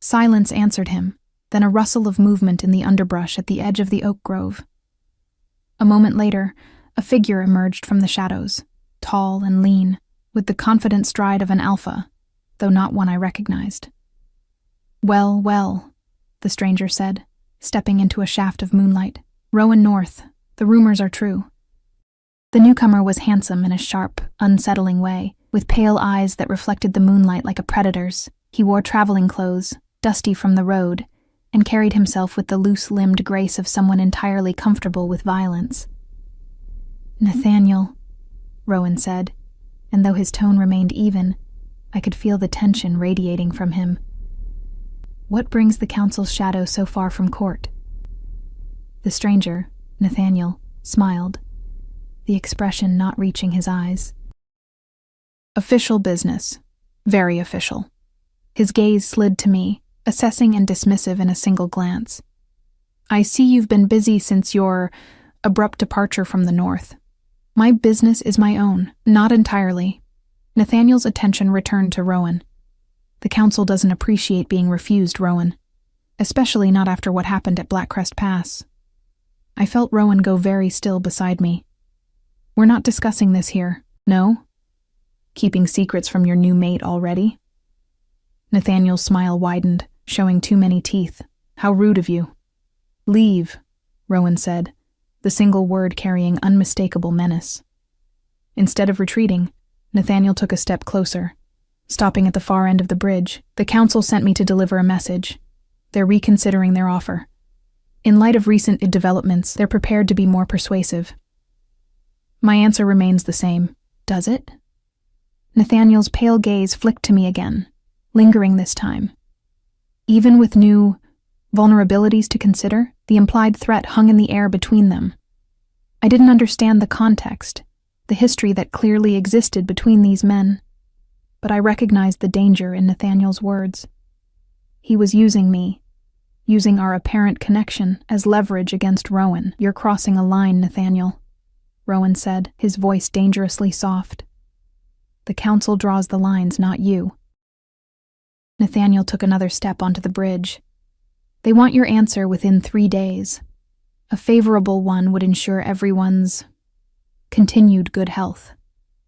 Silence answered him, then a rustle of movement in the underbrush at the edge of the oak grove. A moment later, a figure emerged from the shadows, tall and lean, with the confident stride of an alpha, though not one I recognized. "Well, well," the stranger said, stepping into a shaft of moonlight. "Rowan North, the rumors are true." The newcomer was handsome in a sharp, unsettling way, with pale eyes that reflected the moonlight like a predator's. He wore traveling clothes, dusty from the road, and carried himself with the loose-limbed grace of someone entirely comfortable with violence. "Nathaniel," Rowan said, and though his tone remained even, I could feel the tension radiating from him. "What brings the council's shadow so far from court?" The stranger, Nathaniel, smiled, the expression not reaching his eyes. "Official business. Very official." His gaze slid to me, assessing and dismissive in a single glance. "I see you've been busy since your abrupt departure from the north. My business is my own, not entirely." Nathaniel's attention returned to Rowan. "The council doesn't appreciate being refused, Rowan. Especially not after what happened at Blackcrest Pass." I felt Rowan go very still beside me. "We're not discussing this here, no? Keeping secrets from your new mate already?" Nathaniel's smile widened, showing too many teeth. "How rude of you." "Leave," Rowan said, the single word carrying unmistakable menace. Instead of retreating, Nathaniel took a step closer, stopping at the far end of the bridge. "The council sent me to deliver a message. They're reconsidering their offer. In light of recent developments, they're prepared to be more persuasive." My answer remains the same. "Does it?" Nathaniel's pale gaze flicked to me again, lingering this time. Even with new vulnerabilities to consider, the implied threat hung in the air between them. I didn't understand the context, the history that clearly existed between these men, but I recognized the danger in Nathaniel's words. He was using me, using our apparent connection as leverage against Rowan. "You're crossing a line, Nathaniel," Rowan said, his voice dangerously soft. "The council draws the lines, not you." Nathaniel took another step onto the bridge. "They want your answer within 3 days. A favorable one would ensure everyone's continued good health."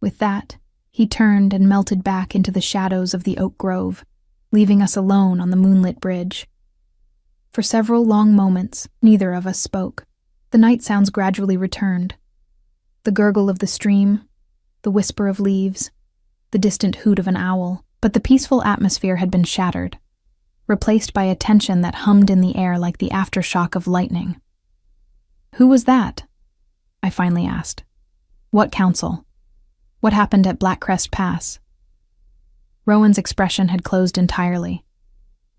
With that, he turned and melted back into the shadows of the oak grove, leaving us alone on the moonlit bridge. For several long moments, neither of us spoke. The night sounds gradually returned. The gurgle of the stream, the whisper of leaves, the distant hoot of an owl, but the peaceful atmosphere had been shattered, replaced by a tension that hummed in the air like the aftershock of lightning. "Who was that?" I finally asked. "What council? What happened at Blackcrest Pass?" Rowan's expression had closed entirely,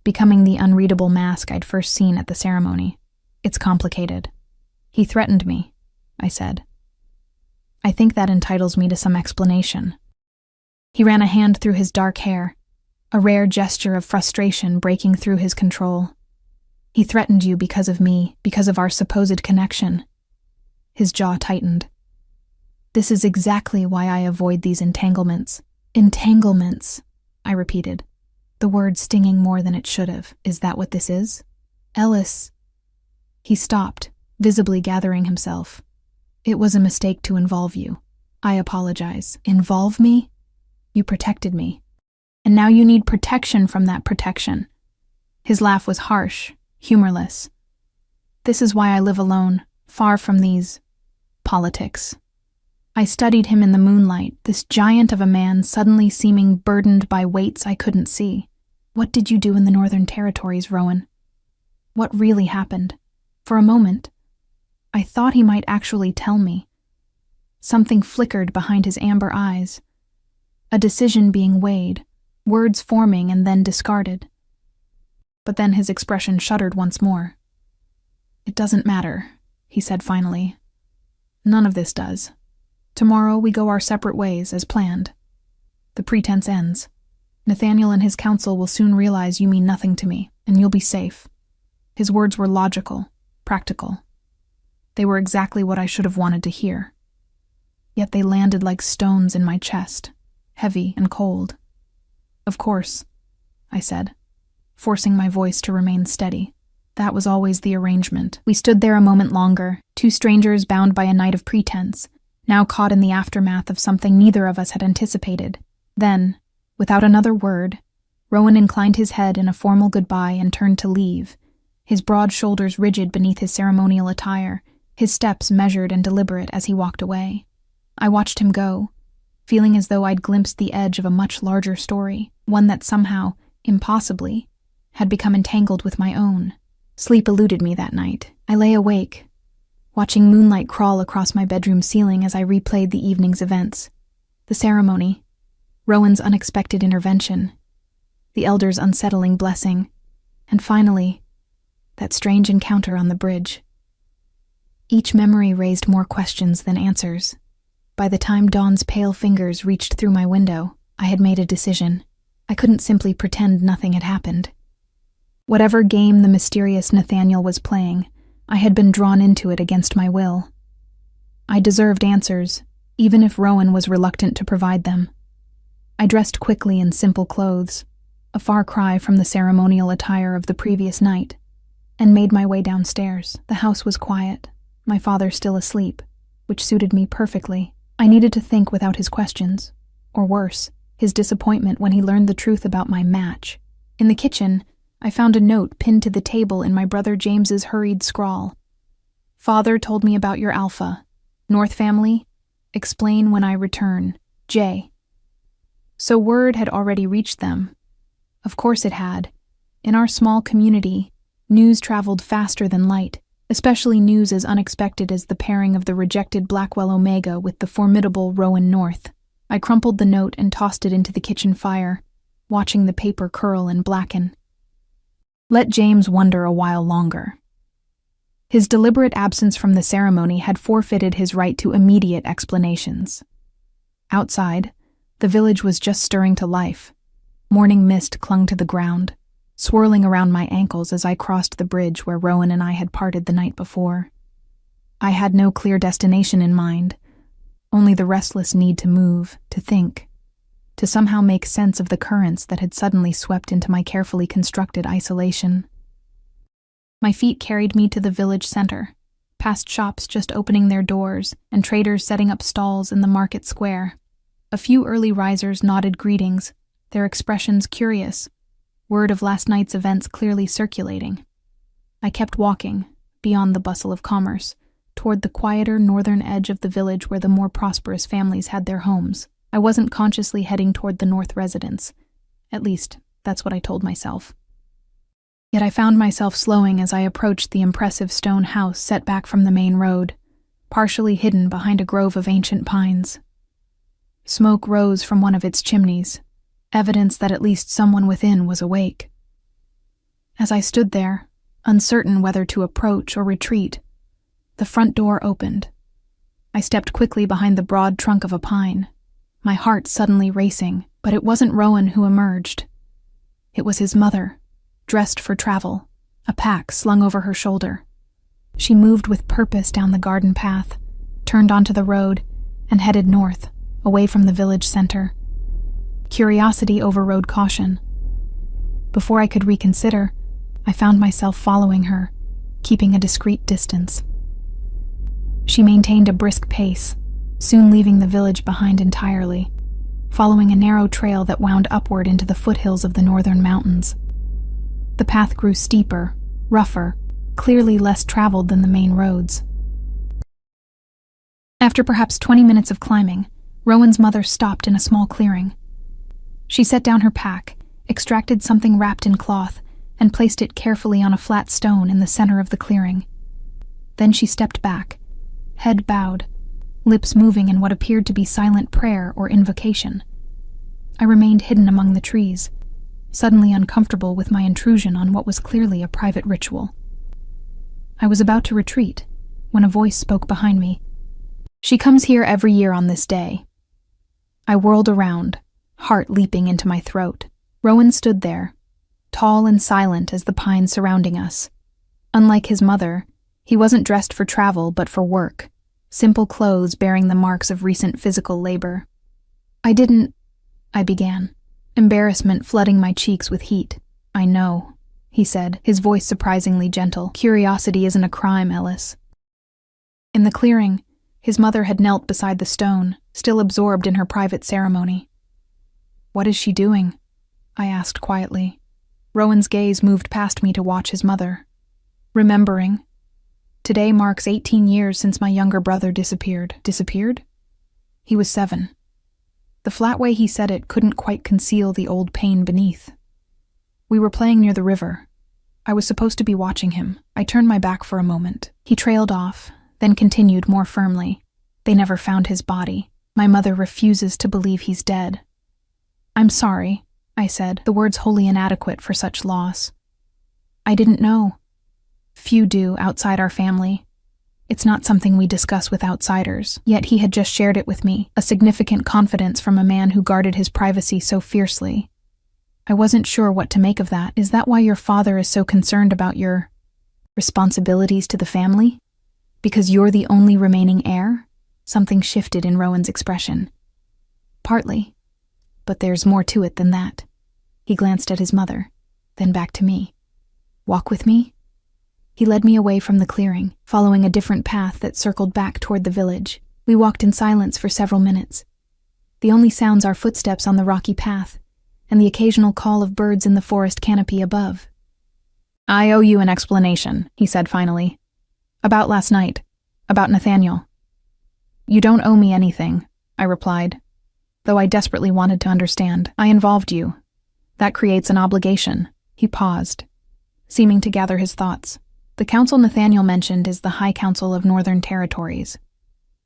becoming the unreadable mask I'd first seen at the ceremony. "It's complicated. He threatened me," I said. "I think that entitles me to some explanation." He ran a hand through his dark hair, a rare gesture of frustration breaking through his control. "He threatened you because of me, because of our supposed connection." His jaw tightened. "This is exactly why I avoid these entanglements." "Entanglements," I repeated, the word stinging more than it should have. "Is that what this is?" "Ellis." He stopped, visibly gathering himself. "It was a mistake to involve you. I apologize. Involve me? You protected me. And now you need protection from that protection. His laugh was harsh, humorless. This is why I live alone, far from these politics. I studied him in the moonlight, this giant of a man suddenly seeming burdened by weights I couldn't see. What did you do in the Northern Territories, Rowan? What really happened? For a moment, I thought he might actually tell me. Something flickered behind his amber eyes. A decision being weighed, words forming and then discarded. But then his expression shuddered once more. It doesn't matter, he said finally. None of this does. Tomorrow we go our separate ways, as planned. The pretense ends. Nathaniel and his council will soon realize you mean nothing to me, and you'll be safe. His words were logical, practical. They were exactly what I should have wanted to hear. Yet they landed like stones in my chest, heavy and cold. Of course, I said, forcing my voice to remain steady. That was always the arrangement. We stood there a moment longer, two strangers bound by a night of pretense, now caught in the aftermath of something neither of us had anticipated. Then, without another word, Rowan inclined his head in a formal goodbye and turned to leave, his broad shoulders rigid beneath his ceremonial attire, his steps measured and deliberate as he walked away. I watched him go, feeling as though I'd glimpsed the edge of a much larger story, one that somehow, impossibly, had become entangled with my own. Sleep eluded me that night. I lay awake, watching moonlight crawl across my bedroom ceiling as I replayed the evening's events. The ceremony, Rowan's unexpected intervention, the elder's unsettling blessing, and finally, that strange encounter on the bridge. Each memory raised more questions than answers. By the time dawn's pale fingers reached through my window, I had made a decision. I couldn't simply pretend nothing had happened. Whatever game the mysterious Nathaniel was playing, I had been drawn into it against my will. I deserved answers, even if Rowan was reluctant to provide them. I dressed quickly in simple clothes, a far cry from the ceremonial attire of the previous night, and made my way downstairs. The house was quiet, my father still asleep, which suited me perfectly. I needed to think without his questions, or worse, his disappointment when he learned the truth about my match. In the kitchen, I found a note pinned to the table in my brother James's hurried scrawl. Father told me about your alpha. North family? Explain when I return. J. So word had already reached them. Of course it had. In our small community, news traveled faster than light, especially news as unexpected as the pairing of the rejected Blackwell Omega with the formidable Rowan North. I crumpled the note and tossed it into the kitchen fire, watching the paper curl and blacken. Let James wonder a while longer. His deliberate absence from the ceremony had forfeited his right to immediate explanations. Outside, the village was just stirring to life. Morning mist clung to the ground, swirling around my ankles as I crossed the bridge where Rowan and I had parted the night before. I had no clear destination in mind, only the restless need to move, to think, to somehow make sense of the currents that had suddenly swept into my carefully constructed isolation. My feet carried me to the village center, past shops just opening their doors and traders setting up stalls in the market square. A few early risers nodded greetings, their expressions curious, word of last night's events clearly circulating. I kept walking, beyond the bustle of commerce, toward the quieter northern edge of the village where the more prosperous families had their homes. I wasn't consciously heading toward the north residence. At least, that's what I told myself. Yet I found myself slowing as I approached the impressive stone house set back from the main road, partially hidden behind a grove of ancient pines. Smoke rose from one of its chimneys, evidence that at least someone within was awake. As I stood there, uncertain whether to approach or retreat, the front door opened. I stepped quickly behind the broad trunk of a pine, my heart suddenly racing, but it wasn't Rowan who emerged. It was his mother, dressed for travel, a pack slung over her shoulder. She moved with purpose down the garden path, turned onto the road, and headed north, away from the village center. Curiosity overrode caution. Before I could reconsider, I found myself following her, keeping a discreet distance. She maintained a brisk pace, soon leaving the village behind entirely, following a narrow trail that wound upward into the foothills of the northern mountains. The path grew steeper, rougher, clearly less traveled than the main roads. After perhaps 20 minutes of climbing, Rowan's mother stopped in a small clearing. She set down her pack, extracted something wrapped in cloth, and placed it carefully on a flat stone in the center of the clearing. Then she stepped back, head bowed, lips moving in what appeared to be silent prayer or invocation. I remained hidden among the trees, suddenly uncomfortable with my intrusion on what was clearly a private ritual. I was about to retreat when a voice spoke behind me. "She comes here every year on this day." I whirled around, heart leaping into my throat. Rowan stood there, tall and silent as the pines surrounding us. Unlike his mother, he wasn't dressed for travel but for work, simple clothes bearing the marks of recent physical labor. I began, embarrassment flooding my cheeks with heat. "I know," he said, his voice surprisingly gentle. "Curiosity isn't a crime, Ellis." In the clearing, his mother had knelt beside the stone, still absorbed in her private ceremony. "What is she doing?" I asked quietly. Rowan's gaze moved past me to watch his mother. "Remembering. Today marks 18 years since my younger brother disappeared." "Disappeared?" He was 7. The flat way he said it couldn't quite conceal the old pain beneath. "We were playing near the river. I was supposed to be watching him. I turned my back for a moment." He trailed off, then continued more firmly. "They never found his body. My mother refuses to believe he's dead." "I'm sorry," I said, the words wholly inadequate for such loss. "I didn't know. Few do outside our family. It's not something we discuss with outsiders." Yet he had just shared it with me, a significant confidence from a man who guarded his privacy so fiercely. I wasn't sure what to make of that. "Is that why your father is so concerned about your responsibilities to the family? Because you're the only remaining heir?" Something shifted in Rowan's expression. "Partly. But there's more to it than that." He glanced at his mother, then back to me. "Walk with me?" He led me away from the clearing, following a different path that circled back toward the village. We walked in silence for several minutes. The only sounds our footsteps on the rocky path, and the occasional call of birds in the forest canopy above. "I owe you an explanation," he said finally. "About last night. About Nathaniel." "You don't owe me anything," I replied, though I desperately wanted to understand. "I involved you. That creates an obligation." He paused, seeming to gather his thoughts. "The council Nathaniel mentioned is the High Council of Northern Territories.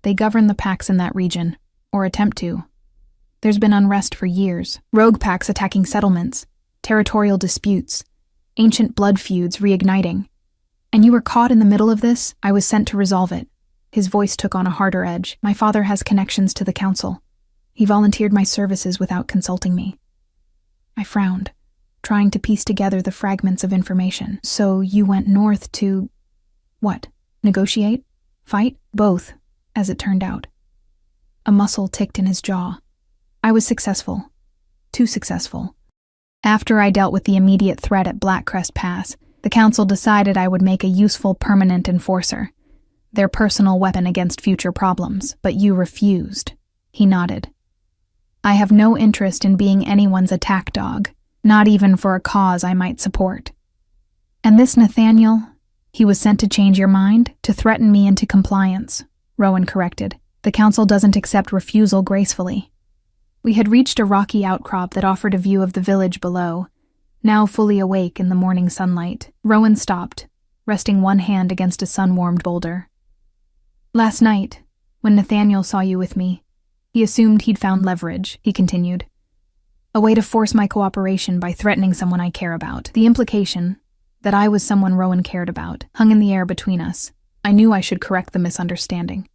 They govern the packs in that region, or attempt to. There's been unrest for years, rogue packs attacking settlements, territorial disputes, ancient blood feuds reigniting. And you were caught in the middle of this? I was sent to resolve it." His voice took on a harder edge. "My father has connections to the council. He volunteered my services without consulting me." I frowned, trying to piece together the fragments of information. "So you went north to... what? Negotiate? Fight?" "Both, as it turned out." A muscle ticked in his jaw. "I was successful. Too successful. After I dealt with the immediate threat at Blackcrest Pass, the council decided I would make a useful permanent enforcer, their personal weapon against future problems, but you refused." He nodded. "I have no interest in being anyone's attack dog, not even for a cause I might support." "And this Nathaniel, he was sent to change your mind, to threaten me into compliance," Rowan corrected. "The council doesn't accept refusal gracefully." We had reached a rocky outcrop that offered a view of the village below, now fully awake in the morning sunlight. Rowan stopped, resting one hand against a sun-warmed boulder. "Last night, when Nathaniel saw you with me, he assumed he'd found leverage," he continued. "A way to force my cooperation by threatening someone I care about. The implication, that I was someone Rowan cared about, hung in the air between us. I knew I should correct the misunderstanding.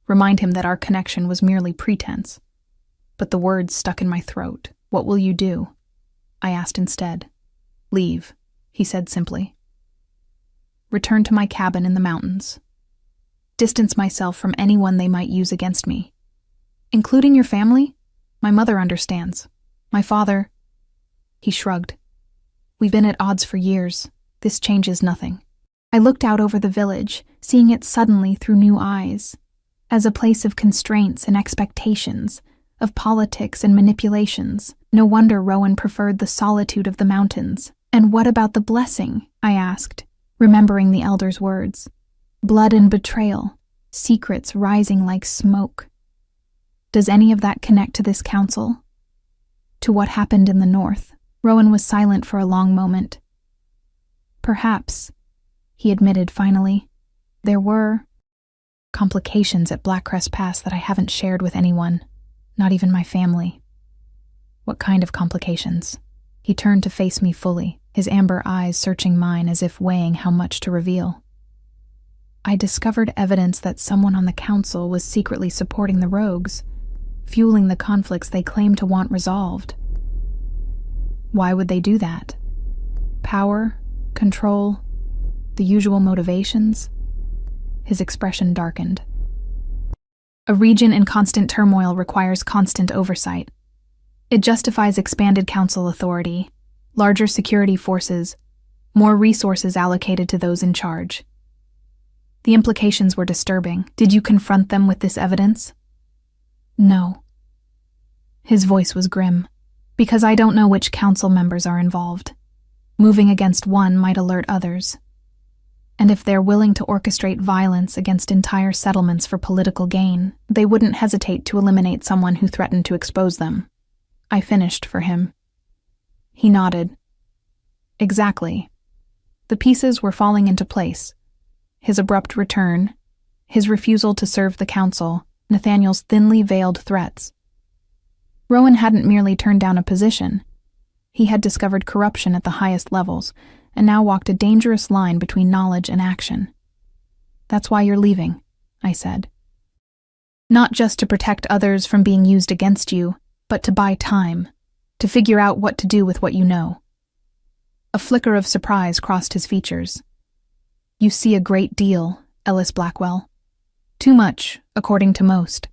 Remind him that our connection was merely pretense. But the words stuck in my throat. "What will you do?" I asked instead. "Leave," he said simply. "Return to my cabin in the mountains. Distance myself from anyone they might use against me. Including your family? My mother understands. My father..." He shrugged. "We've been at odds for years. This changes nothing." I looked out over the village, seeing it suddenly through new eyes. as a place of constraints and expectations, of politics and manipulations. No wonder Rowan preferred the solitude of the mountains. And what about the blessing? I asked, remembering the elder's words. Blood and betrayal, secrets rising like smoke. Does any of that connect to this council? To what happened in the north? Rowan was silent for a long moment. Perhaps, he admitted finally. There were complications at Blackcrest Pass that I haven't shared with anyone, not even my family. What kind of complications? He turned to face me fully, his amber eyes searching mine as if weighing how much to reveal. I discovered evidence that someone on the council was secretly supporting the rogues, fueling the conflicts they claimed to want resolved. Why would they do that? Power? Control? The usual motivations? His expression darkened. A region in constant turmoil requires constant oversight. It justifies expanded council authority, larger security forces, more resources allocated to those in charge. The implications were disturbing. Did you confront them with this evidence? No. His voice was grim. Because I don't know which council members are involved. Moving against one might alert others. And if they're willing to orchestrate violence against entire settlements for political gain, they wouldn't hesitate to eliminate someone who threatened to expose them. I finished for him. He nodded. Exactly. The pieces were falling into place. His abrupt return, his refusal to serve the council, Nathaniel's thinly veiled threats. Rowan hadn't merely turned down a position. He had discovered corruption at the highest levels, and now walked a dangerous line between knowledge and action. That's why you're leaving, I said. Not just to protect others from being used against you, but to buy time, to figure out what to do with what you know. A flicker of surprise crossed his features. You see a great deal, Ellis Blackwell. Too much, according to most,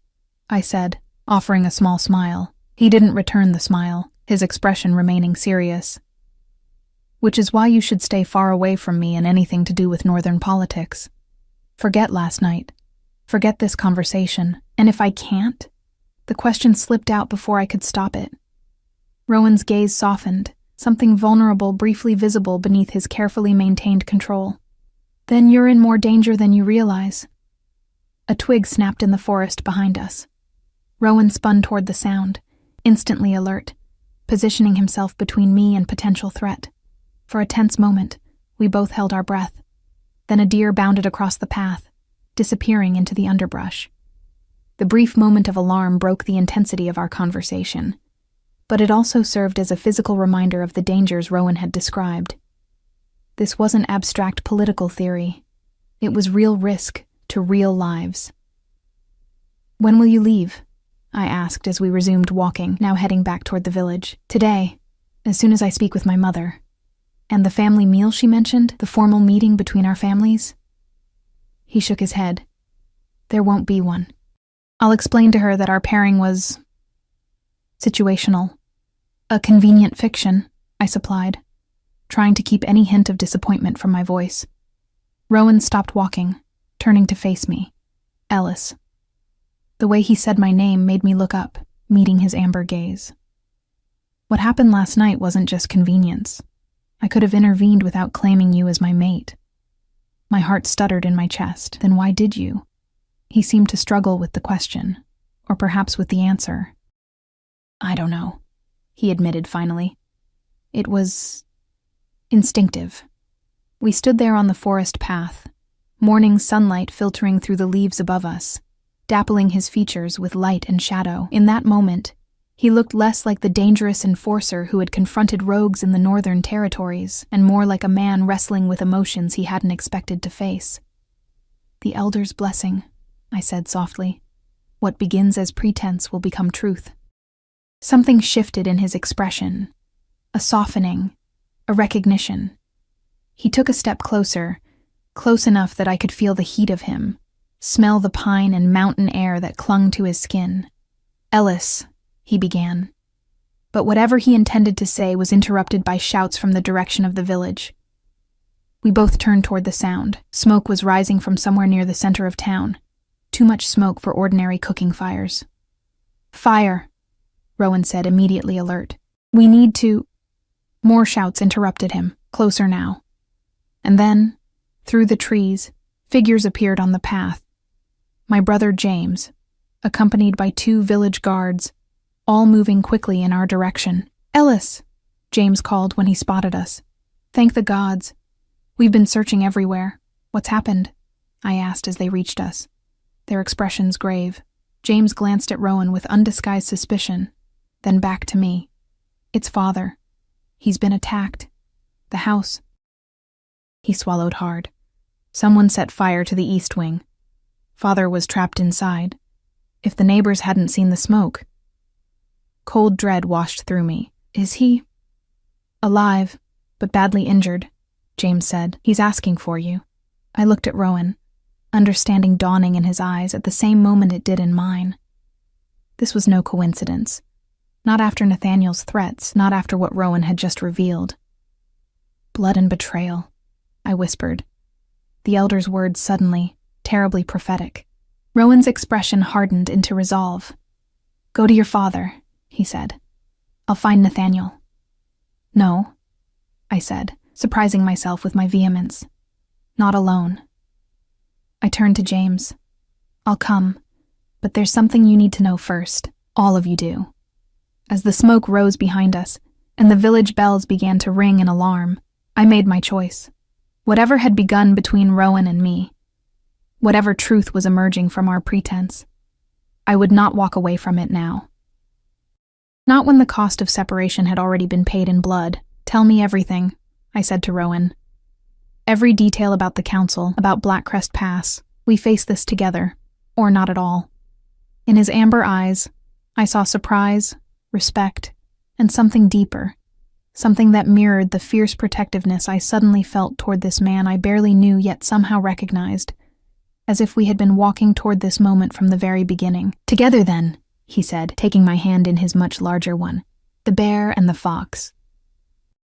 I said, offering a small smile. He didn't return the smile, his expression remaining serious. Which is why you should stay far away from me and anything to do with northern politics. Forget last night. Forget this conversation. And if I can't? The question slipped out before I could stop it. Rowan's gaze softened, something vulnerable briefly visible beneath his carefully maintained control. Then you're in more danger than you realize. A twig snapped in the forest behind us. Rowan spun toward the sound, instantly alert, positioning himself between me and potential threat. For a tense moment, we both held our breath. Then a deer bounded across the path, disappearing into the underbrush. The brief moment of alarm broke the intensity of our conversation, but it also served as a physical reminder of the dangers Rowan had described. This wasn't abstract political theory. It was real risk to real lives. When will you leave? I asked as we resumed walking, now heading back toward the village. Today, as soon as I speak with my mother. And the family meal she mentioned, the formal meeting between our families? He shook his head. There won't be one. I'll explain to her that our pairing was situational. A convenient fiction, I supplied, trying to keep any hint of disappointment from my voice. Rowan stopped walking, turning to face me. Ellis. The way he said my name made me look up, meeting his amber gaze. What happened last night wasn't just convenience. I could have intervened without claiming you as my mate. My heart stuttered in my chest. Then why did you? He seemed to struggle with the question, or perhaps with the answer. I don't know, he admitted finally. It was instinctive. We stood there on the forest path, morning sunlight filtering through the leaves above us, dappling his features with light and shadow. In that moment, he looked less like the dangerous enforcer who had confronted rogues in the northern territories, and more like a man wrestling with emotions he hadn't expected to face. The Elder's blessing, I said softly. What begins as pretense will become truth. Something shifted in his expression, a softening, a recognition. He took a step closer, close enough that I could feel the heat of him, smell the pine and mountain air that clung to his skin. Ellis, he began. But whatever he intended to say was interrupted by shouts from the direction of the village. We both turned toward the sound. Smoke was rising from somewhere near the center of town. Too much smoke for ordinary cooking fires. Fire, Rowan said, immediately alert. We need to... More shouts interrupted him, closer now. And then, through the trees, figures appeared on the path. My brother James, accompanied by 2 village guards, all moving quickly in our direction. Ellis, James called when he spotted us. Thank the gods. We've been searching everywhere. What's happened? I asked as they reached us, their expressions grave. James glanced at Rowan with undisguised suspicion, then back to me. It's father. He's been attacked. The house. He swallowed hard. Someone set fire to the east wing. Father was trapped inside. If the neighbors hadn't seen the smoke. Cold dread washed through me. Is he? Alive, but badly injured, James said. He's asking for you. I looked at Rowan, understanding dawning in his eyes at the same moment it did in mine. This was no coincidence. Not after Nathaniel's threats, not after what Rowan had just revealed. Blood and betrayal, I whispered. The elder's words suddenly, terribly prophetic. Rowan's expression hardened into resolve. Go to your father, he said. I'll find Nathaniel. No, I said, surprising myself with my vehemence. Not alone. I turned to James. I'll come, but there's something you need to know first. All of you do. As the smoke rose behind us, and the village bells began to ring in alarm, I made my choice. Whatever had begun between Rowan and me, whatever truth was emerging from our pretense, I would not walk away from it now. Not when the cost of separation had already been paid in blood. Tell me everything, I said to Rowan. Every detail about the council, about Blackcrest Pass. We face this together, or not at all. In his amber eyes, I saw surprise, respect, and something deeper, something that mirrored the fierce protectiveness I suddenly felt toward this man I barely knew yet somehow recognized, as if we had been walking toward this moment from the very beginning. Together then, he said, taking my hand in his much larger one. The bear and the fox.